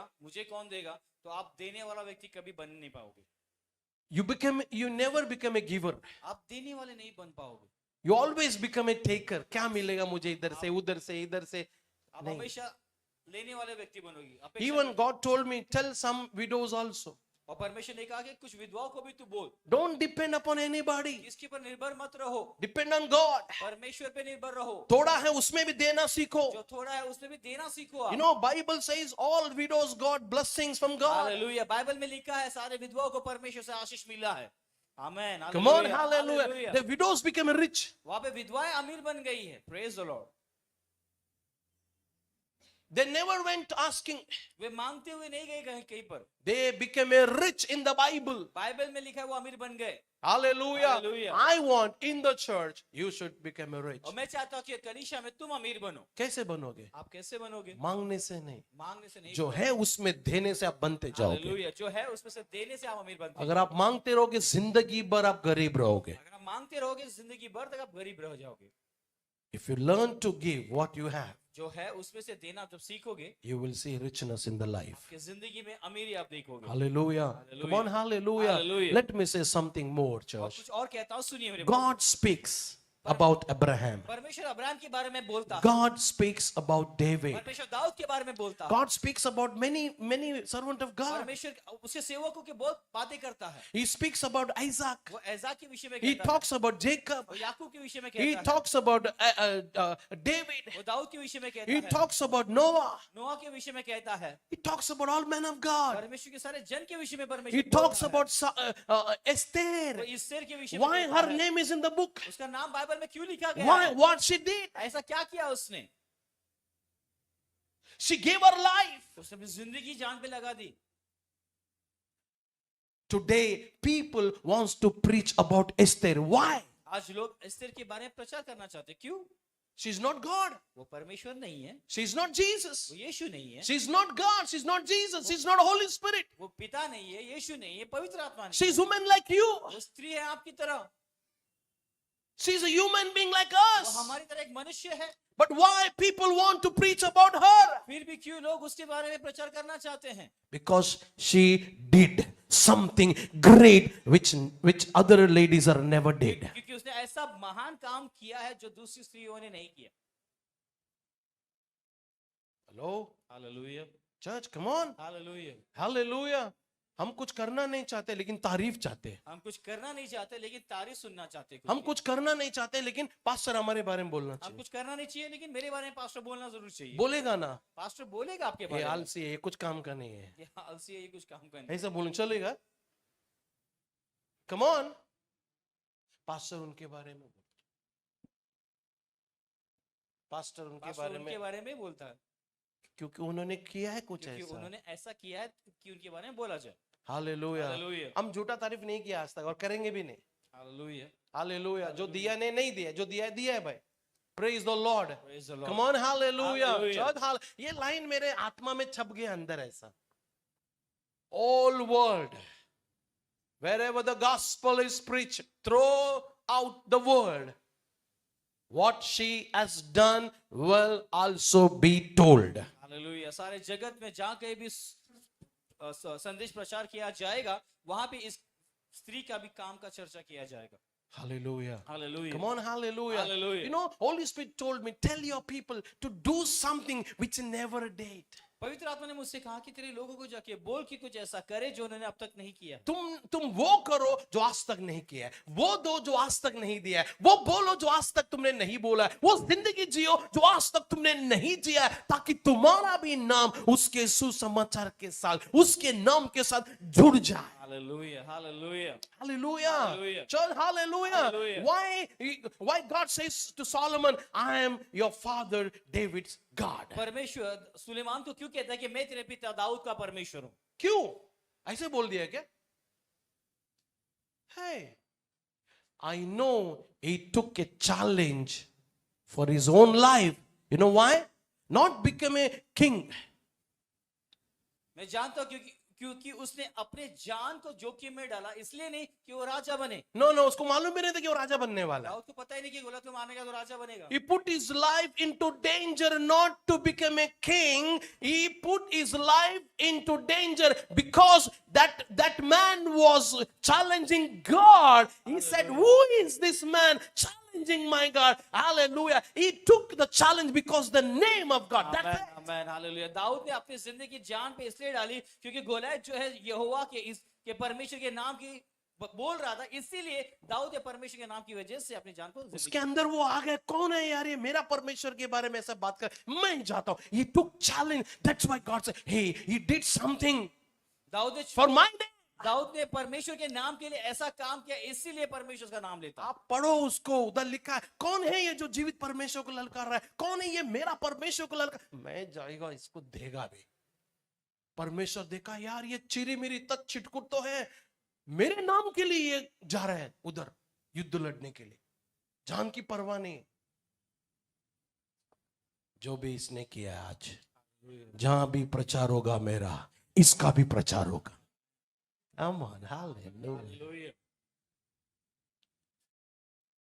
तो आप देने वाला व्यक्ति कभी बन नहीं पाओगे। you never become a giver. आप देने वाले नहीं बन पाओगे। You always become a taker. क्या मिलेगा मुझे इधर से उधर से इधर से? आप नहीं. हमेशा लेने वाले व्यक्ति बनोगे। अपेक्षा Even करोगे। God told me, tell some widows also. और परमेश्वर ने कहा कि कुछ विधवाओं को भी तू बोल, Don't depend upon anybody. किसके पर निर्भर मत रहो, Depend on God. परमेश्वर पे निर्भर रहो। थोड़ा है उसमें भी देना सीखो. जो थोड़ा है उसमें भी देना सीखो आप। You know, Bible says all widows got blessings from God. Hallelujah, Bible में लिखा है सारे विधवाओं को परमेश्वर से आशीष मिला है। आमेन। Come on, hallelujah, hallelujah. Hallelujah. The widows became rich. वहां पे विधवाएं अमीर बन गई है। Praise the Lord. They never went asking. वे मांगते हुए नहीं गए कहीं पर। They became a rich in the Bible. Bible में लिखा है वो अमीर बन गए। Hallelujah. Hallelujah. I want in the church, you should become a rich. और मैं चाहता हूँ कि कलीसिया में तुम अमीर बनो। कैसे बनोगे? आप कैसे बनोगे? मांगने से नहीं. मांगने से नहीं। जो है उसमें देने से आप बनते जाओगे. हालेलुया, जो है उसमें से देने से आप अमीर बनते हैं। अगर आप मांगते रहोगे जिंदगी भर आप गरीब रहोगे. अगर आप मांगते रहोगे जिंदगी भर तक आप गरीब रह जाओगे। If you learn to give what you have, जो है उसमें से देना जब सीखोगे, you will see richness in the life. कि जिंदगी में अमीरी आप देखोगे। Hallelujah. Come on, hallelujah. Hallelujah. Let me say something more, और church. कुछ और कहता हूँ, सुनिए मेरे God speaks about Abraham. परमेश्वर अब्राहम के बारे में बोलता है। God speaks about David. परमेश्वर दाऊद के बारे में बोलता है। God speaks about many servant of God. परमेश्वर उसके सेवकों के बहुत बातें करता है। He speaks about Isaac. वो ऐजाक के विषय में He कहता है। talks about Jacob. वो याकूब के विषय में He कहता है। talks about David. वो दाऊद के विषय में कहता He है। talks about Noah. नोआ के विषय में कहता है। He talks about all men of God. परमेश्वर के सारे जन के विषय में He परमेश्वर talks बोलता है। about वो Esther. इस्तेर के विषय में Why कहता her है। name is in the book? उसका नाम बाइबल में क्यों लिखा गया Why? है? What she did? ऐसा क्या किया उसने? She gave her life. उसने अपनी जिंदगी जान पे लगा दी। Today, people wants to preach about Esther. Why? आज लोग इस्तेर के बारे में प्रचार करना चाहते हैं। क्यों? She's not God. वो परमेश्वर नहीं है, She's not Jesus. वो यीशु नहीं है, She's not God. She's not Jesus. She's not Holy Spirit. वो पिता नहीं है, यीशु नहीं है, पवित्र आत्मा नहीं She's है। woman like you. वो स्त्री है आपकी तरह, She's a human being like वो us. हमारी तरह एक मनुष्य है। But why people want to preach about her? फिर भी क्यों लोग उसके बारे में प्रचार करना चाहते हैं? Because she did something great which other ladies are never did. क्योंकि उसने ऐसा महान काम किया है जो दूसरी स्त्रियों ने नहीं किया। Hello? Hallelujah, Church, come on. Hallelujah. Hallelujah. हम कुछ करना नहीं चाहते लेकिन तारीफ चाहते हैं. हम कुछ करना नहीं चाहते लेकिन तारीफ सुनना चाहते हैं। हम कुछ करना नहीं चाहते लेकिन पास्टर हमारे बारे में बोलना हम चाहिए. कुछ करना नहीं चाहिए लेकिन मेरे बारे में पास्टर बोलना जरूर चाहिए। बोलेगा ना, पास्टर बोलेगा आपके ये बारे में। आलसी है, ये कुछ काम का नहीं है, ये आलसी है, ये कुछ काम करने। ऐसा बोलना चलेगा? Come on. पास्टर उनके बारे में पास्टर उनके पास्टर बारे उनके में बारे में बोलता है क्योंकि उन्होंने किया है कुछ क्योंकि ऐसा. उन्होंने ऐसा किया है कि उनके बारे में बोला जाए। हालेलुया. हालेलुया, हम झूठा तारीफ नहीं किया आज तक और करेंगे भी नहीं. Hallelujah, hallelujah. जो दिया नहीं दिया, जो दिया है भाई. Praise the Lord. Praise the Lord. Come on, hallelujah. Hallelujah. Church, ये लाइन मेरे आत्मा में छप गया अंदर ऐसा. All world, wherever the gospel is preached, throw out the word. What she has done will also be told. Hallelujah. सारे जगत में जहाँ कहीं भी संदेश प्रचार किया जाएगा, वहां पे इस स्त्री का भी काम का चर्चा किया जाएगा। Hallelujah. Hallelujah, Come on, hallelujah. Hallelujah. You know, Holy Spirit told me, tell your people to do something which never did. पवित्र आत्मा ने मुझसे कहा कि तेरे लोगों को जाके बोल कि कुछ ऐसा करे जो उन्होंने अब तक नहीं किया। तुम वो करो जो आज तक नहीं किया है, वो दो जो आज तक नहीं दिया है, वो बोलो जो आज तक तुमने नहीं बोला है, वो जिंदगी जियो जो आज तक तुमने नहीं जिया है, ताकि तुम्हारा भी नाम उसके सुसमाचार के साथ, उसके नाम के साथ जुड़ जाए. Hallelujah, hallelujah, Hallelujah. Hallelujah. Church, hallelujah. Hallelujah. Why God says to Solomon, I am your father David's God. परमेश्वर सुलेमान को क्यों कहता है कि मैं तेरे पिता दाऊद का परमेश्वर हूँ? क्यों? ऐसे बोल दिया क्या? Hey, I know he took a challenge for his own life. You know why? Not become a king. मैं जानता हूँ क्योंकि उसने अपने जान को जोखिम में डाला, इसलिए नहीं कि वो राजा बने। नो नो, उसको मालूम भी नहीं था कि वो राजा बनने वाला है। दाऊद को पता ही नहीं कि गोलियत को मारने का तो राजा बनेगा। He put his life into danger not to become a king. He put his life into danger because that man was challenging God. He said, "Who is this man challenging my God?" Hallelujah. He took the challenge because the name of God. That's amen, it. Amen, hallelujah. दाऊद ने अपनी जिंदगी की जान पे इसलिए डाली क्योंकि गोलियत जो है यहोवा के परमेश्वर के नाम की बोल रहा था, इसीलिए दाऊद ने परमेश्वर के नाम की वजह से अपनी जान को उसके अंदर वो आ गया, कौन है यार ये, मेरा परमेश्वर के बारे में ऐसा बात कर, मैं जाता हूं। He took challenge. That's why God said, "Hey, he did something Dawood ने for my name." दाऊद ने परमेश्वर के नाम के लिए ऐसा काम किया, इसीलिए परमेश्वर का नाम लेता। आप पढ़ो उसको, उधर लिखा है कौन है ये जो जीवित परमेश्वर को ललकार रहा है, कौन है ये मेरा परमेश्वर को ललकार, मैं जाएगा इसको देगा भी। परमेश्वर देखा यार ये चिरी मेरी तक छिटकुट तो है, मेरे नाम के लिए ये जा रहा है उधर युद्ध लड़ने के लिए, जान की परवाह नहीं। जो भी इसने किया आज, जहां भी प्रचार होगा मेरा, इसका भी प्रचार होगा। Come on, hallelujah.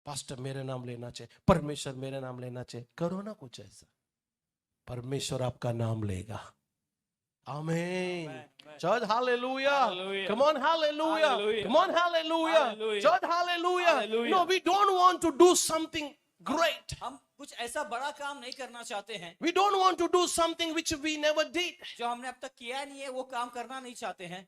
पास्टर मेरे नाम लेना चाहिए, परमेश्वर मेरे नाम लेना चाहिए, करो ना कुछ ऐसा, परमेश्वर आपका नाम लेगा। Amen. Church, hallelujah. Hallelujah. Come on, hallelujah. Hallelujah. Come on, hallelujah. Hallelujah. Church, hallelujah. Hallelujah. No, we don't want to do something great. हम कुछ ऐसा बड़ा काम नहीं करना चाहते हैं We don't want to do something which we never did. जो हमने अब तक किया नहीं है, वो काम करना नहीं चाहते हैं।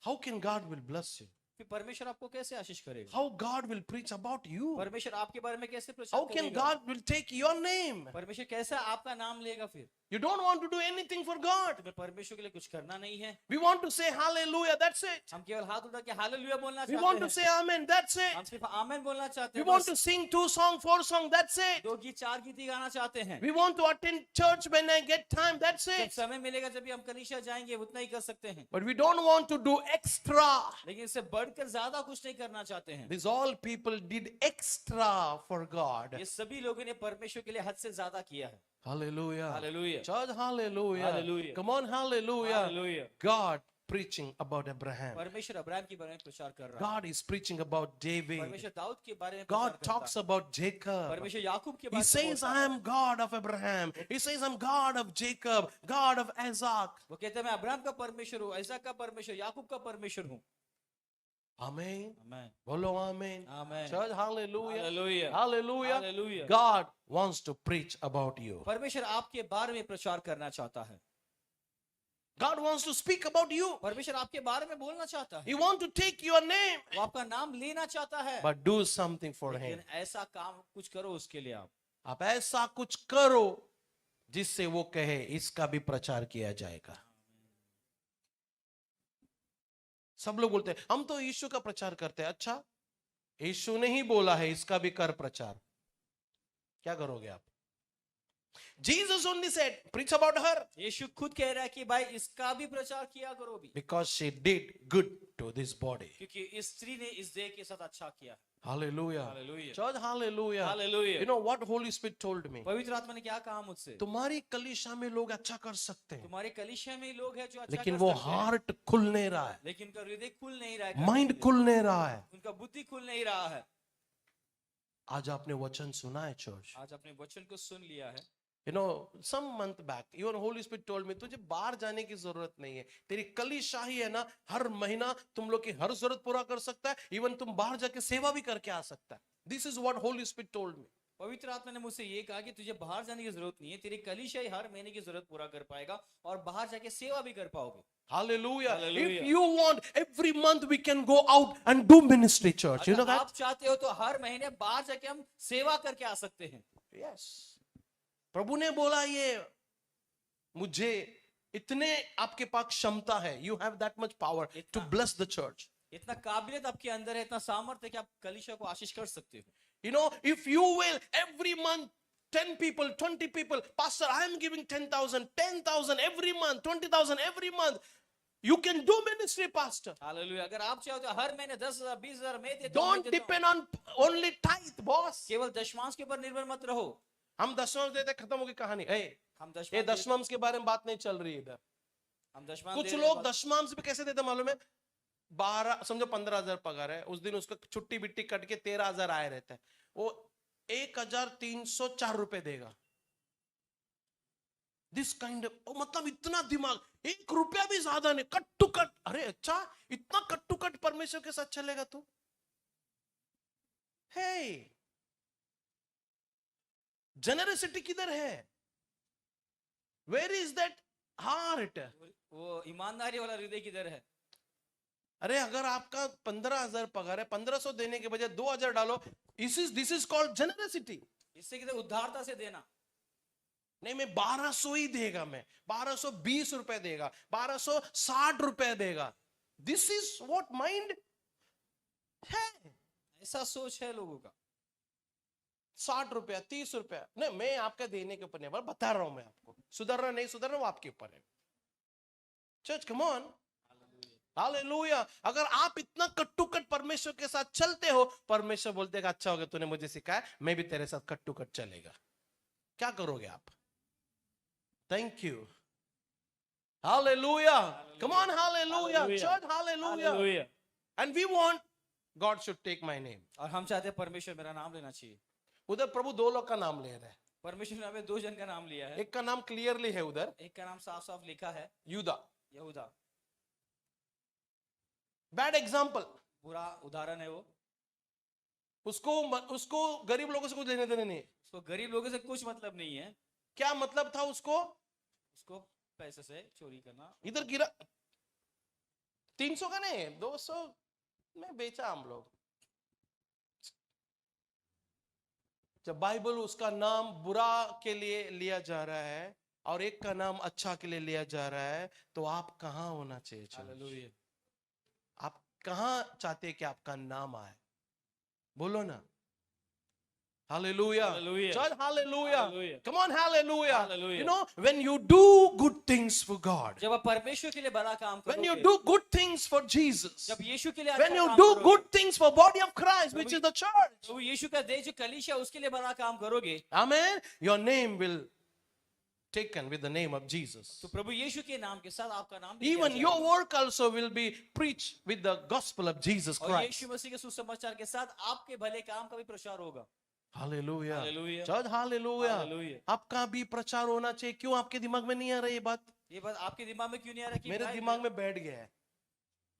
How can God will bless you? फिर परमेश्वर आपको कैसे आशीष करेगा? How God will preach about you? परमेश्वर आपके बारे में कैसे How प्रचार can करेगा? God will take your name? परमेश्वर कैसे आपका नाम लेगा? फिर You don't want to do anything for God. तुम्हें परमेश्वर के लिए कुछ करना नहीं है। We want to say hallelujah, that's it. हम केवल हाथ उठा के हालेलुया बोलना We चाहते want to हैं। say amen, that's हम it. सिर्फ आमेन बोलना चाहते We हैं। want बस to sing 2 songs, 4 songs, that's it. 2 गीत 4 गीत ही गाना चाहते हैं। We want to attend church when I get time, that's जब it. समय मिलेगा, जब भी हम कलीसिया जाएंगे, उतना ही कर सकते हैं। But we don't want to do extra. लेकिन इससे बढ़कर ज्यादा कुछ नहीं करना चाहते हैं। These all people did extra for God. ये सभी लोगों ने परमेश्वर के लिए हद से ज्यादा किया है। Hallelujah. Hallelujah, Church, hallelujah. Hallelujah. Come on, hallelujah. Hallelujah. God preaching about Abraham. परमेश्वर अब्राहम के बारे में प्रचार कर रहा है। God is preaching about David. परमेश्वर दाऊद के बारे में प्रचार God करता talks है। about Jacob. परमेश्वर याकूब के He बारे में says, बोलता I है। am God of Abraham. He says, I'm God of Jacob, God of Isaac. वो कहते हैं मैं अब्राहम का परमेश्वर हूँ, ऐसा का परमेश्वर, याकूब का परमेश्वर हूँ। Amen. Amen, Bolo amen. Amen, Church, hallelujah. Hallelujah, Hallelujah. Hallelujah. God wants to preach about you. परमेश्वर आपके बारे में प्रचार करना चाहता है। God wants to speak about you. परमेश्वर आपके बारे में बोलना चाहता है। He wants to take your name. वो आपका नाम लेना चाहता है। But do something for him. लेकिन ऐसा काम कुछ करो उसके लिए। आप ऐसा कुछ करो जिससे वो कहे इसका भी प्रचार किया जाएगा। सब लोग बोलते हैं हम तो यीशु का प्रचार करते हैं। अच्छा, यीशु ने ही बोला है इसका भी कर प्रचार, क्या करोगे आप? Jesus only said preach about her यीशु खुद कह रहा है कि भाई इसका भी प्रचार किया करो भी, because she did good to this body. क्योंकि इस स्त्री ने इस देह के साथ अच्छा किया। Hallelujah. Hallelujah, Church, hallelujah. Hallelujah. You know what Holy Spirit told me? पवित्र आत्मा ने क्या कहा मुझसे? तुम्हारी कलीसिया में लोग अच्छा कर सकते हैं, तुम्हारे कलीसिया में लोग हैं जो अच्छा लेकिन कर वो सकते हैं, हार्ट खुल नहीं रहा है, लेकिन उनका हृदय खुल नहीं रहा है, माइंड खुल नहीं रहा है। उनका बुद्धि खुल नहीं रहा है। आज आपने वचन सुना है चर्च? आज अपने वचन को सुन लिया है। You know, some month back, even Holy Spirit told me, तुझे बाहर जाने की जरूरत नहीं है, तेरी कलीसिया ही है ना, हर महीना तुम लोग की हर जरूरत पूरा कर सकता है, इवन तुम बाहर जाके सेवा भी करके आ सकता है। This is what Holy Spirit told me. पवित्र आत्मा ने मुझसे ये कहा कि तुझे बाहर जाने की जरूरत नहीं है, तेरी कलीसिया ही हर महीने की जरूरत पूरा कर पाएगा और बाहर जाके सेवा भी कर पाओगे। Hallelujah. Hallelujah. If you want, every month we can go out and do ministry, church. You know अगर that? आप चाहते हो तो हर महीने बाहर जाके हम सेवा करके आ सकते हैं। Yes. प्रभु ने बोला ये मुझे इतने आपके पास क्षमता है, you have that much power to bless the church. इतना काबिलियत आपके अंदर है, इतना सामर्थ्य है कि आप कलीसिया को आशीष कर सकते हो। You know, if you will every month 10 people, 20 people, Pastor, I am giving 10,000, 10,000 every month, 20,000 every month. You can do ministry, Pastor. Hallelujah. अगर आप चाहो तो हर महीने 10,000, 20,000 मैं देता हूं, Don't मैं देता हूं। depend on only tithe, boss. केवल दशमांश के ऊपर निर्भर मत रहो। हम दशमांश देते खत्म होगी कहानी। हम ये दशमांश दशमांश के बारे में बात नहीं चल रही इधर। हम दशमांश कुछ दे रहे हैं, लोग दशमांश भी कैसे देते मालूम है? 12 समझो 15,000 पगार है, उस दिन उसका छुट्टी बिट्टी कट के 13,000 आए रहता है, वो 1,304 रुपए देगा। दिस काइंड ऑफ, मतलब इतना दिमाग, 1 रुपया भी ज्यादा नहीं, कट टू कट। अरे अच्छा, इतना कट टू कट परमेश्वर के साथ चलेगा तू? हे, जेनरसिटी किधर है? Where is that heart? वो ईमानदारी वाला हृदय किधर है? अरे अगर आपका 15,000 पगार है, 1,500 देने के बजाय 2,000 डालो, दिस इज कॉल्ड जेनरसिटी। इससे किधर उदारता से देना। नहीं, मैं 1,200 ही देगा, मैं 1,220 रुपए देगा, 1,260 रुपए देगा। दिस इज व्हाट माइंड है। ऐसा सोच है लोगों का। 60 रुपया, 30 रुपया, नहीं मैं आपका देने के ऊपर नहीं, बता रहा हूं मैं आपको, सुधरना नहीं सुधरना वो आपके ऊपर है। Church come on, hallelujah. अगर आप इतना कट्टू कट परमेश्वर के साथ चलते हो, परमेश्वर बोलते हैं अच्छा हो गया तूने मुझे सिखाया, मैं भी तेरे साथ कट्टू कट चलेगा। क्या करोगे आप? Thank you, hallelujah, come on, hallelujah, church, hallelujah. Hallelujah. And we want God should take my name. और हम चाहते हैं परमेश्वर मेरा नाम लेना चाहिए। उधर प्रभु 2 लोग का नाम ले रहे हैं, परमेश्वर ने हमें 2 जन का नाम लिया है। एक का नाम क्लियरली है उधर, एक का नाम साफ साफ लिखा है, यूदा। यहूदा। बैड एग्जाम्पल, बुरा उदाहरण है वो। उसको गरीब लोगों से कुछ लेने देने नहीं। उसको गरीब लोगों से कुछ मतलब नहीं है। क्या मतलब था उसको? उसको पैसे से चोरी करना। इधर गिरा 300 का नहीं, 200 में बेचा हम लोग। जब बाइबल उसका नाम बुरा के लिए लिया जा रहा है और एक का नाम अच्छा के लिए लिया जा रहा है, तो आप कहां होना चाहिए? हालेलुया। आप कहां चाहते हैं कि आपका नाम आए? बोलो ना, hallelujah, Hallelujah. Church, hallelujah, Hallelujah. Come on, hallelujah. Hallelujah. You know, when you do good things for God, जब आप परमेश्वर के लिए बड़ा काम when you करोगे, do good things for Jesus, जब यीशु के लिए when अच्छा you काम do करोगे, good things for body of Christ, which is the church, तो यीशु का देह जो कलीसिया उसके लिए बड़ा काम करोगे, amen, your name will taken with the name of Jesus. तो प्रभु यीशु के नाम के साथ आपका नाम भी लिया Even your जाएगा। work also will be preached with the gospel of Jesus और Christ. यीशु मसीह के सुसमाचार के साथ आपके भले काम का भी प्रचार होगा। Hallelujah. Hallelujah. Church, hallelujah. Hallelujah. आपका भी प्रचार होना चाहिए। क्यों आपके दिमाग में नहीं आ रही ये बात? ये बात आपके दिमाग में क्यों नहीं आ रहा कि मेरे भाई दिमाग में बैठ गया है,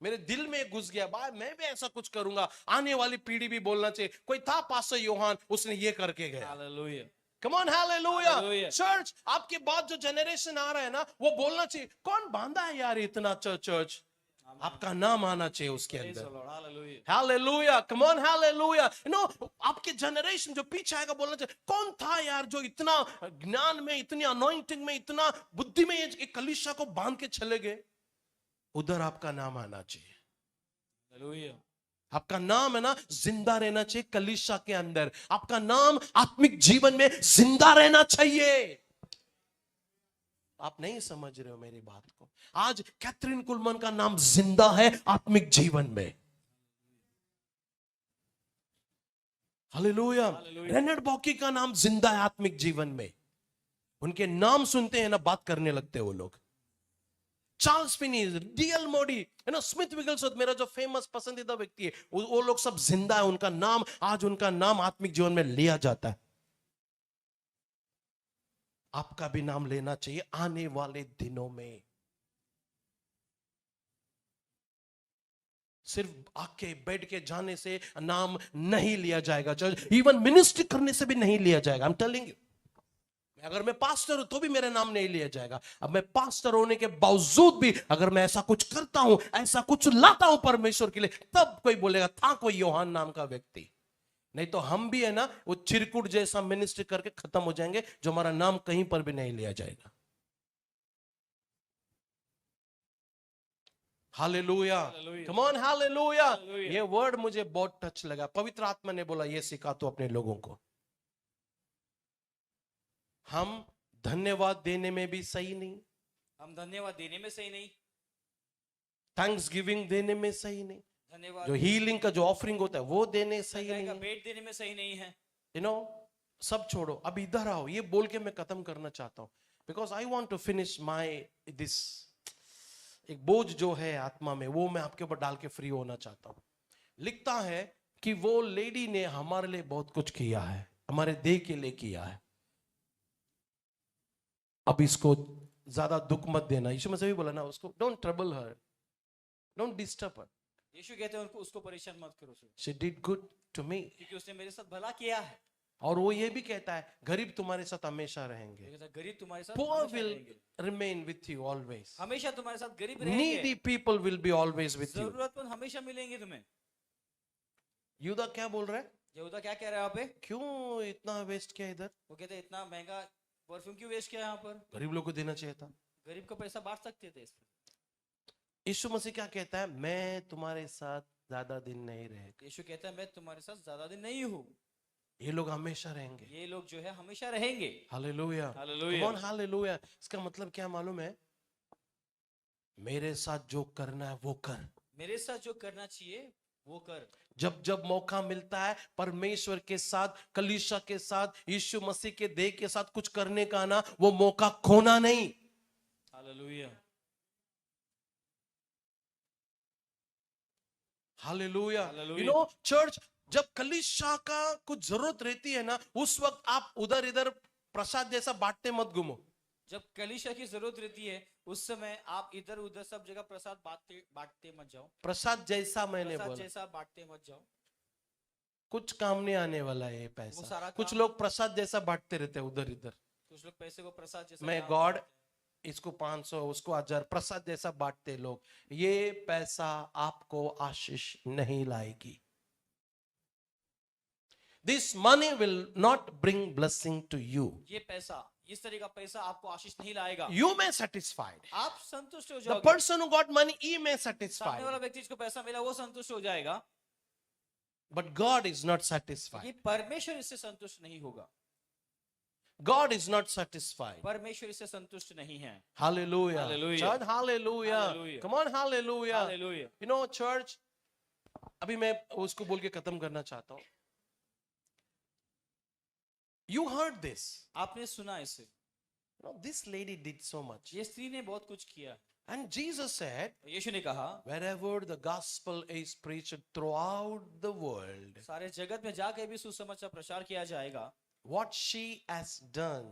मेरे दिल में घुस गया, भाई मैं भी ऐसा कुछ करूंगा, आने वाली पीढ़ी भी बोलना चाहिए कोई था पास्टर योहान, उसने ये करके गया। Hallelujah. Come on, hallelujah. Hallelujah. Church, आपके बाद जो जनरेशन आ रहा है ना, वो बोलना चाहिए कौन बांधा है यार इतना चर्च? आपका नाम आना चाहिए उसके Praise the अंदर। Lord. Hallelujah. Hallelujah. Come on, hallelujah. You know, आपके जनरेशन जो पीछे आएगा बोलना चाहिए कौन था यार जो इतना ज्ञान में, इतनी अनॉइंटिंग में, इतना बुद्धि में एक कलीसिया को बांध के चले गए। उधर आपका नाम आना चाहिए। Hallelujah. आपका नाम है ना जिंदा रहना चाहिए कलीसिया के अंदर। आपका नाम आत्मिक जीवन में जिंदा रहना चाहिए। आप नहीं समझ रहे हो मेरी बात को। आज कैथरीन कुलमन का नाम जिंदा है आत्मिक जीवन में। हालेलुया। Hallelujah. रेनल्ड बॉकी का नाम जिंदा है आत्मिक जीवन में। उनके नाम सुनते हैं ना बात करने लगते हैं वो लोग। चार्ल्स फिनी, डीएल मोडी, है ना, स्मिथ विगलस्वर्थ, मेरा जो फेमस पसंदीदा व्यक्ति है, वो लोग सब जिंदा है। उनका नाम, आज उनका नाम आत्मिक जीवन में लिया जाता है। आपका भी नाम लेना चाहिए आने वाले दिनों में। सिर्फ आके बैठ के जाने से नाम नहीं लिया जाएगा चर्च, इवन मिनिस्ट्री करने से भी नहीं लिया जाएगा। I'm telling you, अगर मैं पास्टर हूं तो भी मेरा नाम नहीं लिया जाएगा। अब मैं पास्टर होने के बावजूद भी अगर मैं ऐसा कुछ करता हूं, ऐसा कुछ लाता हूं परमेश्वर के लिए, तब कोई बोलेगा था कोई योहान नाम का व्यक्ति। नहीं तो हम भी है ना वो चिरकुट जैसा मिनिस्ट्री करके खत्म हो जाएंगे, जो हमारा नाम कहीं पर भी नहीं लिया जाएगा। Hallelujah, Hallelujah. Come on, hallelujah. Hallelujah. ये वर्ड मुझे बहुत टच लगा। पवित्र आत्मा ने बोला ये सिखा तो अपने लोगों को। हम धन्यवाद देने में भी सही नहीं, हम धन्यवाद देने में सही नहीं, थैंक्स गिविंग देने में सही नहीं, धन्यवाद जो हीलिंग का जो ऑफरिंग होता है वो देने सही का नहीं, भेंट देने में सही नहीं है। You know. सब छोड़ो, अब इधर आओ। ये बोल के मैं खत्म करना चाहता हूं, because I want to finish my this एक बोझ जो है आत्मा में वो मैं आपके ऊपर डाल के फ्री होना चाहता हूं। लिखता है कि वो लेडी ने हमारे लिए बहुत कुछ किया है, हमारे देह के लिए किया है। अब इसको ज्यादा दुख मत देना। यीशु मसीह भी बोला ना उसको, don't trouble her, don't disturb her, Yeshu कहते हैं उनको उसको परेशान मत करो उसे, she did good to me. क्योंकि उसने मेरे साथ भला किया है। और वो ये भी कहता है गरीब तुम्हारे साथ हमेशा रहेंगे, वो कहता है, गरीब तुम्हारे साथ poor हमेशा will रहेंगे। remain with you always, हमेशा तुम्हारे साथ गरीब रहेंगे। needy people will be always with you। जरूरतमंद हमेशा मिलेंगे तुम्हें। युदा क्या बोल रहा है? यहूदा क्या कह रहा है यहाँ पे? क्यों इतना वेस्ट किया इधर? वो कहते हैं इतना महंगा परफ्यूम क्यों वेस्ट किया यहाँ पर? गरीब लोग को देना चाहिए था। गरीब का पैसा बांट सकते थे इस पे। यीशु मसीह क्या कहता है? मैं तुम्हारे साथ ज्यादा दिन नहीं रहेगा, यीशु कहता है मैं तुम्हारे साथ ज्यादा दिन नहीं हूँ, ये लोग हमेशा रहेंगे। ये लोग जो है हमेशा रहेंगे। Hallelujah, hallelujah. कौन हालेलुया। इसका मतलब क्या मालूम है? मेरे साथ जो करना है वो कर। मेरे साथ जो करना चाहिए वो कर। जब जब मौका मिलता है परमेश्वर के साथ, कलीसिया के साथ, यीशु मसीह के देह के साथ कुछ करने का ना, वो मौका खोना नहीं। Hallelujah. Hallelujah. Hallelujah. You know church, जब कलीसिया का कुछ जरूरत रहती है ना, उस वक्त आप उधर इधर प्रसाद जैसा बांटते मत घूमो। जब कलीसिया की जरूरत रहती है उस समय आप इधर उधर सब जगह प्रसाद बांटते बांटते मत जाओ। प्रसाद जैसा मैंने प्रसाद बोला, जैसा बांटते मत जाओ। कुछ काम नहीं आने वाला है ये वो पैसा। सारा कुछ काम- लोग प्रसाद जैसा बांटते रहते हैं उधर इधर। कुछ लोग पैसे को प्रसाद जैसा मैं यहाँ गॉड, बांटते हैं। इसको 500 उसको 1000 प्रसाद जैसा बांटते लोग। ये पैसा आपको आशीष नहीं लाएगी। This money will not bring blessing to you. ये पैसा, इस तरह का पैसा आपको आशीष नहीं लाएगा। You may satisfied. आप संतुष्ट हो The जाओगे। person who got money, he may सामने satisfied. वाला व्यक्ति जिसको पैसा मिला वो संतुष्ट हो जाएगा, But God is not ये satisfied. परमेश्वर इससे संतुष्ट नहीं होगा। God is not satisfied. परमेश्वर इससे संतुष्ट नहीं है। Hallelujah. Hallelujah. Church, hallelujah. Hallelujah. Come on, hallelujah. Hallelujah. You know, church, अभी मैं उसको बोल के खत्म करना चाहता हूं। You heard this. आपने सुना इसे, You know, this lady did so much. ये स्त्री ने बहुत कुछ किया। And Jesus said, यीशु ने कहा wherever the gospel is preached throughout the world, सारे जगत में जाकर भी सुसमाचार प्रचार किया जाएगा। what she has done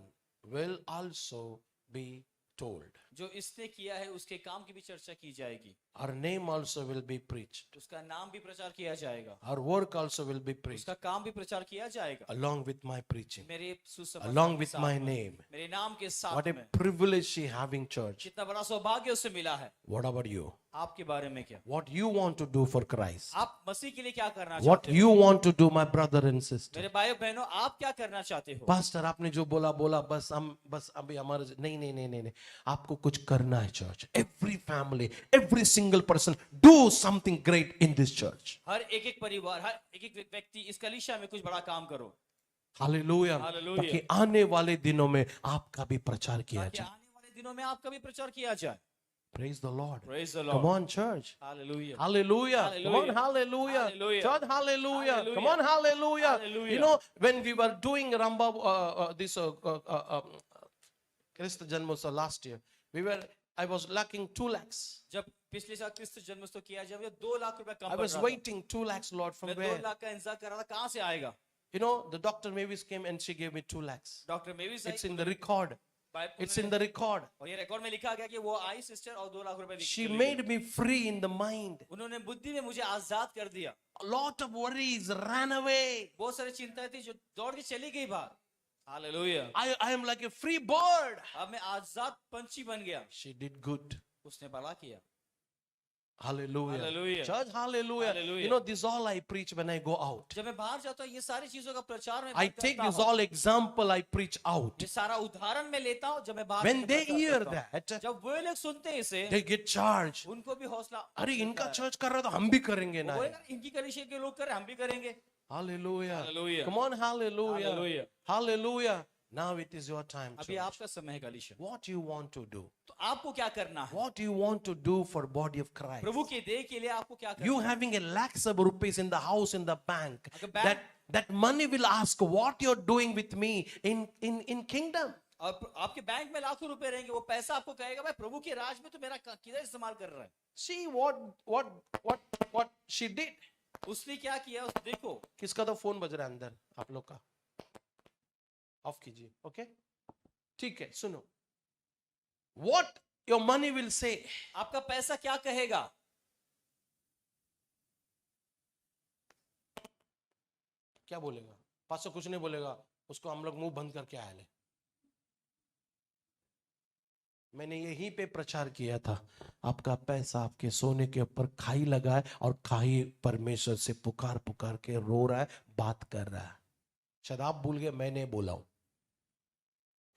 will also be told. जो इसने किया है उसके काम की भी चर्चा की जाएगी। Her name also will be preached. उसका नाम भी प्रचार किया जाएगा। Her work also will be preached उसका काम भी प्रचार किया जाएगा। along with my preaching, मेरे सुसमाचार along के with साथ my में, name. मेरे नाम के साथ What a में। privilege she having, church. कितना बड़ा सौभाग्य उससे मिला है। What about you? आपके बारे में क्या? What you want to do for Christ? आप मसीह के लिए क्या करना What चाहते हो? you want to do, my brother and sister? मेरे भाइयों बहनों, आप क्या करना चाहते हो? पास्टर आपने जो बोला बोला, बस हम बस अभी हमारे नहीं नहीं नहीं नहीं नहीं, आपको कुछ करना है church. Every family, every single person, do something great in this church. हर एक एक परिवार, हर एक एक व्यक्ति इस कलीसिया में कुछ बड़ा काम करो। Hallelujah. Hallelujah. ताकि आने वाले दिनों में आपका भी प्रचार किया ताकि जाए। आने वाले दिनों में आपका भी प्रचार किया जाए। Praise the Lord. Praise the Come Lord. on, church. Hallelujah. Hallelujah. Come on, Hallelujah. hallelujah. Hallelujah. Church, hallelujah. Hallelujah. Come on, hallelujah. Hallelujah. You know, when we were doing Ramba, Krista Janmotsav last year, I was lacking 2 lakhs. जब पिछले साल क्रिस्त जन्मोत्सव किया जब ये 2 लाख रुपए कम I पड़ was रहा था। waiting 2 lakhs, Lord, from मैं 2 where? लाख का इंतजार कर रहा था, कहाँ से आएगा? You know, the Dr. Mavis came and she gave me 2 lakhs. Doctor Mavis It's in the record. It's in the record. और ये रिकॉर्ड में लिखा गया कि वो आई सिस्टर और 2 लाख रुपए देके She चली गई। made me free in the mind. उन्होंने बुद्धि में मुझे आजाद कर दिया। A lot of worries ran away. बहुत सारी चिंताएं थी जो दौड़ के चली गई बाहर। Hallelujah. I am like a free bird. अब मैं आजाद पंछी बन गया। She did good. उसने भला किया। Hallelujah. Hallelujah. Church, hallelujah. Hallelujah. You know, this is all I preach when I go out. जब मैं बाहर जाता हूँ ये सारी चीजों का प्रचार मैं I take करता this हूँ। all example I preach out. ये सारा उदाहरण मैं लेता हूँ जब मैं बाहर When जाके they प्रचार hear करता हूँ। that, जब वो लोग सुनते हैं इसे they get charged. उनको भी हौसला अरे मिलता इनका है। चर्च कर रहा था हम भी करेंगे ना। वो बोलेगा, इनकी कलीसिया के लोग कर रहे हैं, हम भी करेंगे। Hallelujah. Hallelujah. Come on, hallelujah. Hallelujah. Hallelujah. Now it is your time, अभी church. आपका समय है कलीसिया। What you want to do? तो आपको क्या करना है? What you want to do for body of Christ? प्रभु के देह के लिए आपको क्या करना You है? having a lakhs of rupees in the house, in the bank, अगर bank- that money will ask what you're doing with me in kingdom. और आपके बैंक में लाखों रुपए रहेंगे, वो पैसा आपको कहेगा भाई प्रभु के राज में तो मेरा किधर इस्तेमाल कर रहा है। See what she did. उसने क्या किया, उस देखो। किसका तो फोन बज रहा है अंदर, आप लोग का ऑफ कीजिए। ओके, ठीक है, सुनो। What your money will say. आपका पैसा क्या कहेगा? क्या बोलेगा? पासो कुछ नहीं बोलेगा, उसको हम लोग मुंह बंद करके आए ले। मैंने यहीं पे प्रचार किया था, आपका पैसा आपके सोने के ऊपर खाई लगा है और खाई परमेश्वर से पुकार पुकार के रो रहा है, बात कर रहा है। शायद आप भूल गए, मैंने बोला हूं।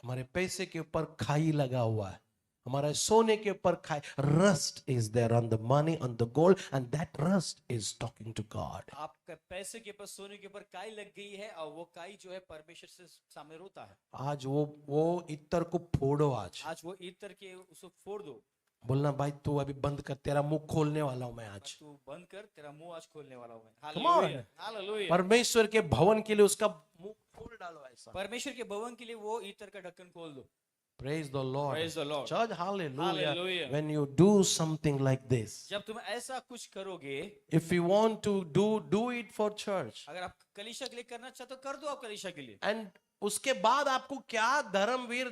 हमारे पैसे के ऊपर खाई लगा हुआ है, हमारे सोने के ऊपर खाई। Rust is there on the money, on the gold, and that rust is talking to God. आपके पैसे के ऊपर, सोने के ऊपर काई लग गई है, और वो काई जो है परमेश्वर से सामने रोता है। आज वो इत्र को फोड़ो। आज वो इत्र के उसको फोड़ दो। बोलना, भाई तू अभी बंद कर, तेरा मुंह खोलने वाला हूं मैं आज। तू बंद कर, तेरा मुंह आज खोलने वाला हूं मैं। Come on. Hallelujah, hallelujah. परमेश्वर के भवन के लिए उसका मुंह खोल डालो ऐसा। परमेश्वर के भवन के लिए वो इत्र का ढक्कन खोल दो। Praise the Lord. Praise the Lord. Church, hallelujah. Hallelujah. When you do something like this, जब तुम ऐसा कुछ करोगे, if you want to do it for church, अगर आप कलीसिया के लिए करना चाहते हो, कर दो आप कलीसिया के लिए। and उसके बाद आपको क्या धर्मवीर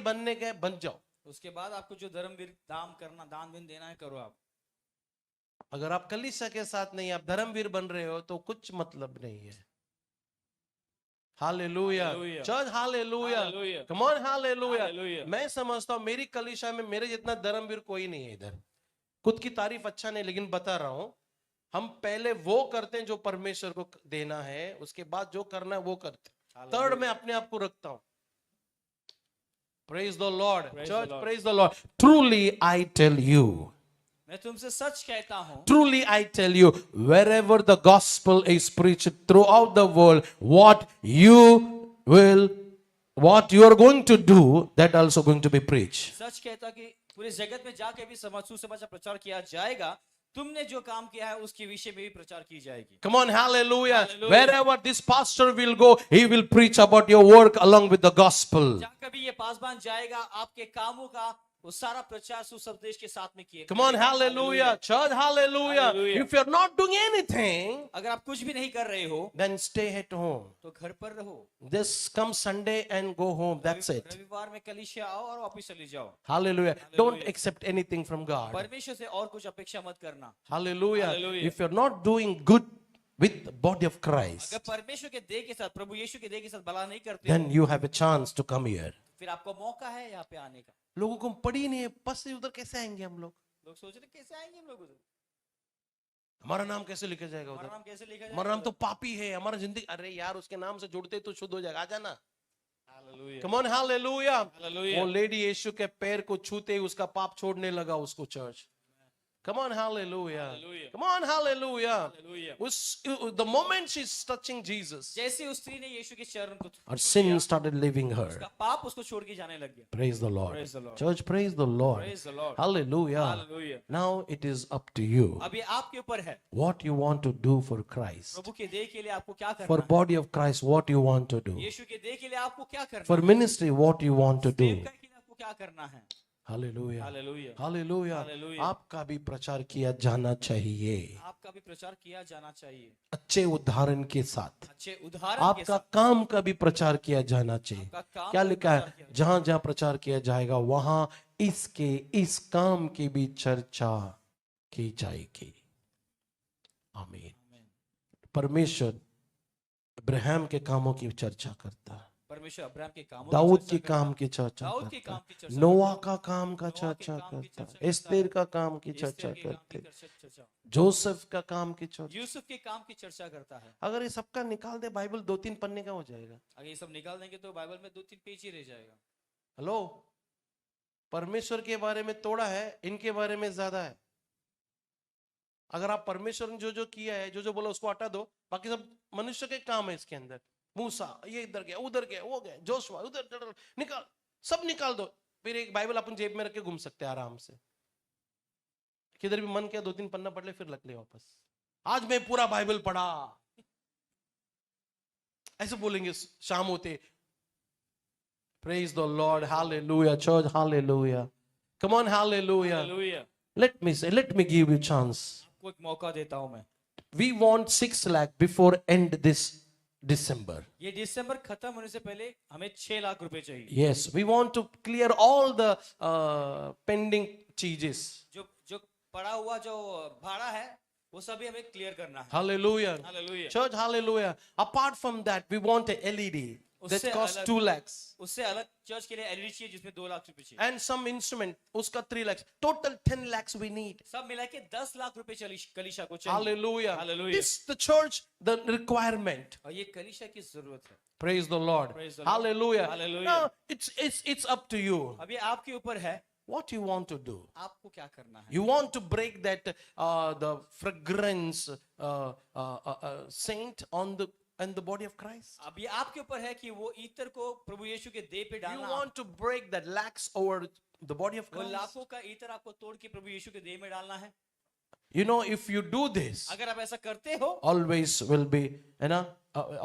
बनने के, बन जाओ। उसके बाद आपको जो धर्मवीर दान देना है, करो आप। अगर आप कलीसिया के साथ नहीं, आप धर्मवीर बन रहे हो, तो कुछ मतलब नहीं है। Hallelujah church, hallelujah, come on, hallelujah. मैं समझता हूं मेरी कलीसिया में मेरे जितना धर्मवीर कोई नहीं है इधर। खुद की तारीफ अच्छा नहीं, लेकिन बता रहा हूं, हम पहले वो करते हैं जो परमेश्वर को देना है, उसके बाद जो करना है वो करते हैं। थर्ड में अपने आप को रखता हूं। Praise the Lord. Church, praise the Lord. Truly I tell you. मैं तुमसे सच कहता हूं। Truly I tell you, wherever the gospel is preached throughout the world, what you are going to do, that also going to be preached. सच कहता कि पूरे जगत में जाके भी सुसमाचार प्रचार किया जाएगा। तुमने जो काम किया है उसके विषय में भी प्रचार की जाएगी। Come on, hallelujah. Wherever this pastor will go, he will preach about your work along with the gospel. जहाँ कभी ये पासबान जाएगा, आपके कामों का वो सारा प्रचार सुसंदेश के साथ में किए। Come on, hallelujah. Church, hallelujah. If you're not doing anything, अगर आप कुछ भी नहीं कर रहे हो, then stay at home. तो घर पर रहो। Just come Sunday and go home. That's it. रविवार में कलीसिया आओ और वापस चले जाओ। Hallelujah. Don't accept anything from God. परमेश्वर से और कुछ अपेक्षा मत करना। Hallelujah. If you're not doing good with the body of Christ, अगर परमेश्वर के देह के साथ, प्रभु यीशु के देह के साथ भला नहीं करते then हो, you have a chance to come here. फिर आपको मौका है यहाँ पे आने का। लोगों को पड़ी नहीं है, बस से उधर कैसे आएंगे हम लोग? लोग सोच रहे कैसे आएंगे हम लोग उधर, हमारा नाम कैसे लिखा जाएगा हमारा उधर? नाम कैसे लिखा जाएगा? हमारा नाम तो पापी है, हमारा जिंदगी, अरे यार उसके नाम से जुड़ते तो शुद्ध हो जाएगा। आ जाना। Hallelujah, Come on, hallelujah. Hallelujah. वो लेडी यीशु के पैर को छूते ही उसका पाप छोड़ने लगा उसको। Church, come on, hallelujah. Hallelujah. Come on, hallelujah. Hallelujah. The moment she's touching Jesus, जैसे उस स्त्री ने यीशु के चरण को her sin started leaving her. उसका पाप उसको छोड़ के जाने लग गया। Praise the Lord. Praise the Lord. Church, praise the Lord. Praise the Lord. Hallelujah. Hallelujah. Now it is up to you. अभी आपके ऊपर है, What you want to do for Christ. प्रभु के देह के लिए आपको क्या करना For है? body of Christ, what you want to do. यीशु के देह के लिए आपको क्या करना For है? ministry, what you want to do. सेवकाई के लिए आपको क्या करना है? Hallelujah. Hallelujah, Hallelujah. Hallelujah. आपका भी प्रचार किया जाना चाहिए, आपका भी प्रचार किया जाना चाहिए, अच्छे उदाहरण के साथ। अच्छे उदाहरण के आपका साथ। काम का भी प्रचार किया जाना चाहिए। आपका काम क्या का लिखा है? प्रचार किया जहां जहां प्रचार किया जाएगा वहां इस काम की भी चर्चा की जाएगी। आमीन। जाए। परमेश्वर अब्राहम के कामों की चर्चा करता है, परमेश्वर अब्राहम के कामों दाऊद की के चर्चा काम की चर्चा दाऊद के करता काम की है, चर्चा नोआ का काम का नोआ के चर्चा काम की करता चर्चा है, एस्तेर का काम की करता है, चर्चा एस्तेर के काम करते की हैं, चर्चा, जोसेफ का काम की चर्चा। यूसुफ के काम की चर्चा करता है। अगर ये सबका निकाल दे बाइबल, 2-3 पन्ने का हो जाएगा। अगर ये सब निकाल देंगे तो बाइबल में 2-3 पेज ही रह जाएगा। हेलो, परमेश्वर के बारे में थोड़ा है, इनके बारे में ज्यादा है। अगर आप परमेश्वर ने जो जो किया है, जो जो बोला उसको हटा दो, बाकी सब मनुष्य के काम है इसके अंदर। मूसा ये इधर गया, उधर गया, वो गया, जोशुआ उधर, निकाल, सब निकाल दो, फिर एक बाइबल अपन जेब में रख के घूम सकते हैं आराम से। किधर भी मन किया 2-3 पन्ना पढ़ ले, फिर रख ले वापस। आज मैं पूरा बाइबल पढ़ा, ऐसे बोलेंगे शाम होते। Praise the Lord. Hallelujah. Church, hallelujah. Come on, hallelujah. Hallelujah. Let me give you chance. आपको एक मौका देता हूं मैं। We want 6 lakh before end this December. ये दिसंबर खत्म होने से पहले हमें 6 लाख रुपए चाहिए। Yes, we want to clear all the pending charges. जो जो पड़ा हुआ जो भाड़ा है वो सभी हमें क्लियर करना है। Hallelujah. Hallelujah. Church, hallelujah. Apart from that, we want a LED that उससे costs अलग- 2 lakhs. उससे अलग चर्च के लिए एलईडी चाहिए जिसमें 2 लाख रुपए चाहिए। And some instrument, uska 3 lakhs. Total 10 lakhs we need. सब मिला के 10 लाख रुपए कलीशा को चाहिए। Hallelujah. Hallelujah. This the church, the requirement. और ये कलीशा की जरूरत है। Praise the Lord. Praise the Lord. Hallelujah. Hallelujah. Now, it's up to you. अब ये आपके ऊपर है, What you want to do. आपको क्या करना है। You want to break that the fragrance saint on the body of Christ. अब ये आपके ऊपर है कि वो इत्र को प्रभु यीशु के देह पे You डालना। want to break that lakhs over the body of वो Christ. लाखों का इत्र आपको तोड़ के प्रभु यीशु के देह में डालना है। You know, if you do this, अगर आप ऐसा करते हो, always will be,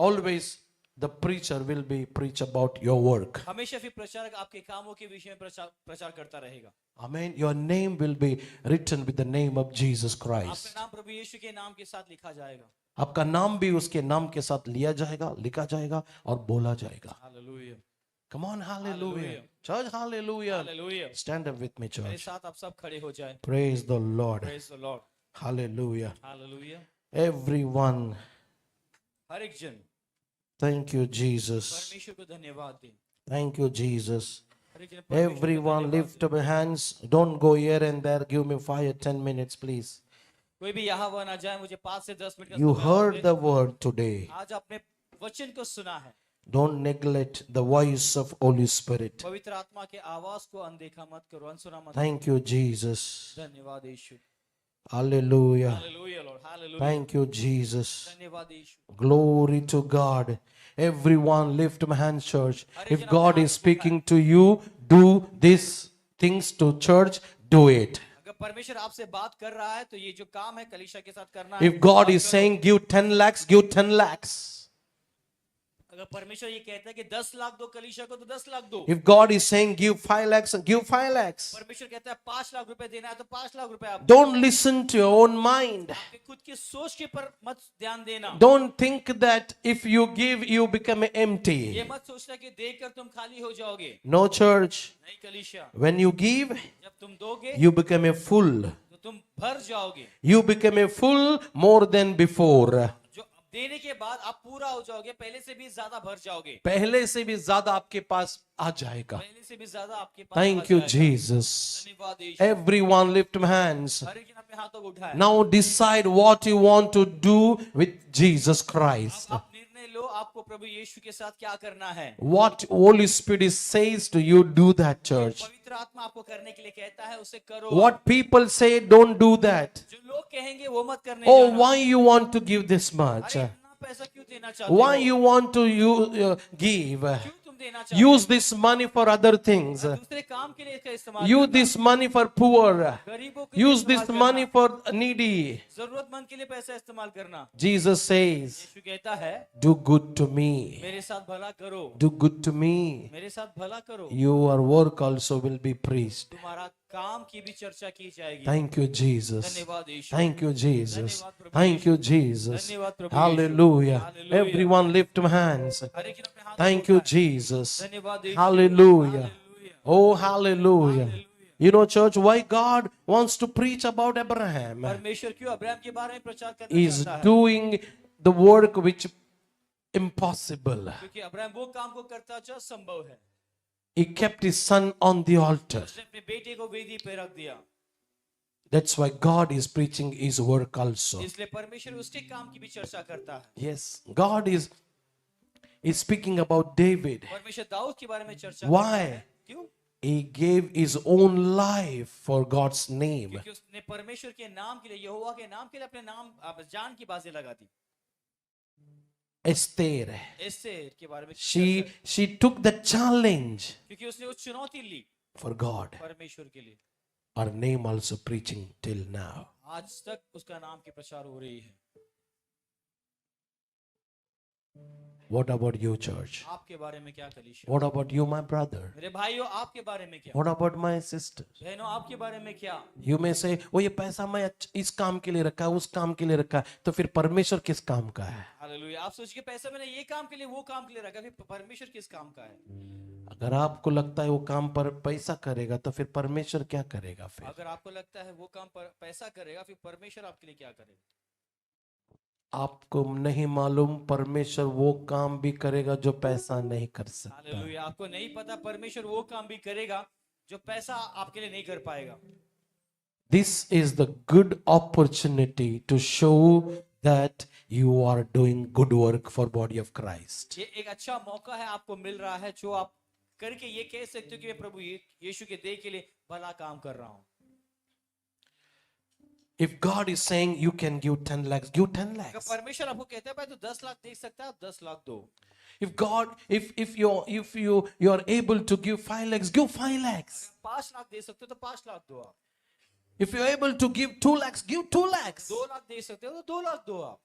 always the preacher will be preach about your work. हमेशा फिर प्रचारक आपके कामों के विषय में प्रचार करता रहेगा। Amen. Your name will be written with the name of Jesus Christ. आपका नाम प्रभु यीशु के नाम के साथ लिखा जाएगा। आपका नाम भी उसके नाम के साथ लिया जाएगा, लिखा जाएगा और बोला जाएगा. Hallelujah. Come on, hallelujah. Hallelujah. Church, hallelujah. Hallelujah. Stand up with me, मेरे church. साथ आप सब खड़े हो जाएं। Praise the Lord. Praise the Lord. Hallelujah. Hallelujah. Everyone, हर एक जन thank you, Jesus. परमेश्वर को धन्यवाद दें। Thank you, Jesus. हर एक जन परमेश्वर को Everyone, धन्यवाद lift दें। up your hands. Don't go here and there. Give me 5 or 10 minutes, please. कोई भी यहाँ वहाँ ना जाए, मुझे 5 से 10 मिनट का You समय heard और the दें। word today. आज आपने वचन को सुना है। Don't neglect the voice of Holy Spirit. पवित्र आत्मा के आवाज को अनदेखा मत करो, अनसुना मत Thank you, Jesus. करो। धन्यवाद यीशु। Hallelujah. Hallelujah Lord, hallelujah. Thank you, Jesus. धन्यवाद यीशु। Glory to God. Everyone, lift my hands, church. If God is speaking to you, do these things to church, do it. अगर परमेश्वर आपसे बात कर रहा है तो ये जो काम है कलीशा के साथ करना है। If God बात is करो। saying give 10 lakhs, give 10 lakhs. अगर परमेश्वर ये कहता है कि 10 लाख दो कलीशा को तो 10 लाख दो। If God is saying give 5 lakhs, give 5 lakhs. परमेश्वर कहता है 5 लाख रुपए देना है तो 5 लाख रुपए आप Don't listen to your own mind. आपके खुद की सोच के पर मत ध्यान देना। Don't think that if you give, you become ये empty. मत सोचना कि देकर तुम खाली हो जाओगे। No, church. नहीं कलीशा, When you give, जब तुम दोगे you become a full. तो तुम भर जाओगे। You become a full more than before. जो देने के बाद आप पूरा हो जाओगे, पहले से भी ज्यादा भर जाओगे। पहले से भी ज्यादा आपके पास आ जाएगा. पहले से भी ज्यादा आपके पास Thank आ you, जाएगा। Jesus. धन्यवाद यीशु। Everyone lift my hands. हर एक जन अपने हाथों को उठाए। Now decide what you want to do with Jesus Christ. आप निर्णय लो, आपको प्रभु यीशु के साथ क्या करना है। What Holy Spirit says to you, do that, church. पवित्र आत्मा आपको करने के लिए कहता है, उसे करो। What people say, don't do that. जो लोग कहेंगे वो मत करने Oh, जाना। why you want to give this much? अरे इतना पैसा क्यों देना चाहते Why हो? you want to give? क्यों तुम देना चाहते Use this money for other things. हो? दूसरे काम के लिए इसका इस्तेमाल Use करना। this money for poor. गरीबों के लिए Use this इस्तेमाल money करना। for needy. जरूरतमंद के लिए पैसा इस्तेमाल करना। Jesus says, यीशु कहता है, do good to me. मेरे साथ भला करो, Do good to me. मेरे साथ भला करो, Your work also will be praised. तुम्हारा काम की भी चर्चा की जाएगी। Thank you, Jesus. धन्यवाद यीशु। Thank you, Jesus. धन्यवाद प्रभु Thank you, यीशु। Jesus. धन्यवाद प्रभु Hallelujah. यीशु। Hallelujah. Everyone lift my hands. हर एक जन अपने हाथों Thank को you, उठाए। Jesus. धन्यवाद यीशु। Hallelujah. Hallelujah. Oh, hallelujah. Hallelujah. You know, church, why God wants to preach about Abraham? परमेश्वर क्यों अब्राहम के बारे में प्रचार करना He is चाहता है? doing the work which impossible. क्योंकि अब्राहम वो काम को करता जो संभव है। He kept his son on the altar. उसने अपने बेटे को वेदी पे रख दिया। That's why God is preaching his work also. इसलिए परमेश्वर उसके काम की भी चर्चा करता है। Yes, God is speaking about David. परमेश्वर दाऊद के बारे में चर्चा Why? करता है। क्यों? He gave his own life for God's name. क्योंकि उसने परमेश्वर के नाम के लिए, यहोवा के नाम के लिए अपने नाम जान की बातें लगा दी। Esther. एस्तेर के बारे में She took the challenge क्योंकि उसने वो चुनौती ली for God. परमेश्वर के लिए। Her name also preaching till now. आज तक उसका नाम की प्रचार हो रही है। What about you, church? आपके बारे में क्या कलीसिया? What about you, my brother? मेरे भाइयों आपके बारे में क्या? What about my sister? बहनों आपके बारे में क्या? You may say, वो ये पैसा मैं इस काम के लिए रखा है, उस काम के लिए रखा है, तो फिर परमेश्वर किस काम का है? हालेलुया। आप सोचिए पैसा मैंने ये काम के लिए वो काम के लिए रखा, फिर परमेश्वर किस काम का है? अगर आपको लगता है वो काम पर पैसा करेगा, तो फिर परमेश्वर क्या करेगा? फिर अगर आपको लगता है वो काम पर पैसा करेगा, फिर परमेश्वर आपके लिए क्या करेगा? आपको नहीं मालूम, परमेश्वर वो काम भी करेगा जो पैसा नहीं कर सकता। हालेलुया। आपको नहीं पता परमेश्वर वो काम भी करेगा जो पैसा आपके लिए नहीं कर पाएगा। This is the good opportunity to show that you are doing good work for body of Christ. ये एक अच्छा मौका है आपको मिल रहा है, जो आप करके ये कह सकते हो कि मैं प्रभु यीशु के देह के लिए भला काम कर रहा हूँ। If God is saying you can give 10 lakhs, give 10 अगर lakhs. परमेश्वर आपको कहता है भाई तो 10 लाख दे सकता है, आप 10 लाख दो। If God, if you are able to give 5 lakhs, give 5 lakhs. 5 lakh दे सकते हो तो 5 लाख दो आप। If you are able to give 2 lakhs, give 2 lakhs. 2 lakh दे सकते हो तो 2 लाख दो आप।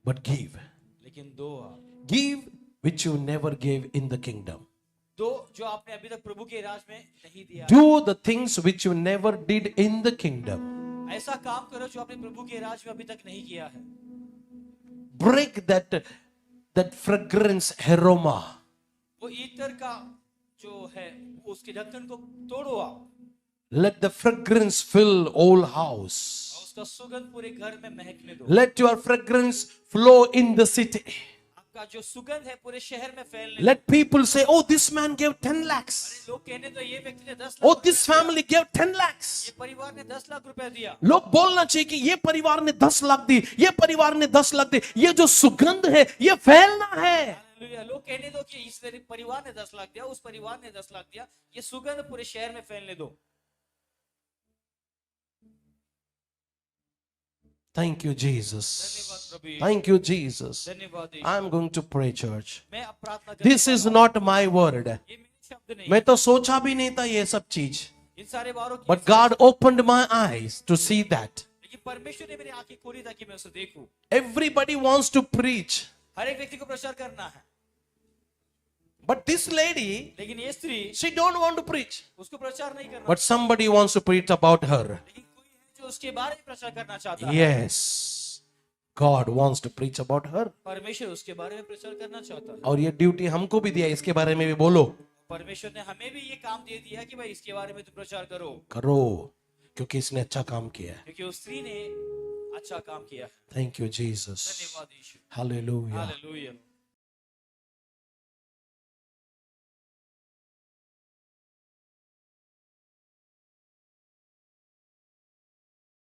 But give. लेकिन दो आप। Give which you never gave in the kingdom. दो जो आपने अभी तक प्रभु के राज में नहीं दिया। Do the things which you never did in the kingdom. ऐसा काम करो जो आपने प्रभु के राज में अभी तक नहीं किया है। Break that fragrance aroma. वो ईतर का जो है उसके ढक्कन को तोड़ो आप। Let the fragrance fill all house. और उसका सुगंध पूरे घर में महकने दो। Let your fragrance flow in the city. आपका जो सुगंध है पूरे शहर में फैलने दो। Let people say, oh, this man gave 10 lakhs. अरे लोग कहने तो ये व्यक्ति ने 10 Oh, लाख this रुपया family gave 10 lakhs. दिया। ये परिवार ने 10 लाख रुपया दिया। लोग बोलना चाहिए कि ये परिवार ने 10 लाख दी, ये परिवार ने 10 लाख दी। ये जो सुगंध है ये फैलना है। हालेलुया। लोग कहने दो कि इस परिवार ने 10 लाख दिया, उस परिवार ने 10 लाख दिया। ये सुगंध पूरे शहर में फैलने दो। Thank you, Jesus. धन्यवाद प्रभु यीशु। Thank you, Jesus. धन्यवाद यीशु। I'm going to pray, church. मैं अब प्रार्थना करने This is वाला हूं। not my word. ये मेरे शब्द नहीं। मैं तो सोचा भी नहीं था ये सब चीज। इन सारे बारों की But God opened my eyes to see that. लेकिन परमेश्वर ने मेरी आंखें खोली ताकि मैं उसे देखूं। Everybody wants to preach. हर एक व्यक्ति को प्रचार करना है, But this lady, लेकिन ये स्त्री she don't want to preach. उसको प्रचार नहीं करना। But somebody wants to preach about her. लेकिन कोई है जो उसके बारे में प्रचार करना चाहता है। Yes. God wants to preach about her. परमेश्वर उसके बारे में प्रचार करना चाहता है। और ये ड्यूटी हमको भी दिया, इसके बारे में भी बोलो। परमेश्वर ने हमें भी ये काम दे दिया कि भाई इसके बारे में तो प्रचार करो, करो, क्योंकि इसने अच्छा काम किया है। क्योंकि उस स्त्री ने अच्छा काम किया। Thank you, Jesus. धन्यवाद यीशु। Hallelujah. हालेलुया।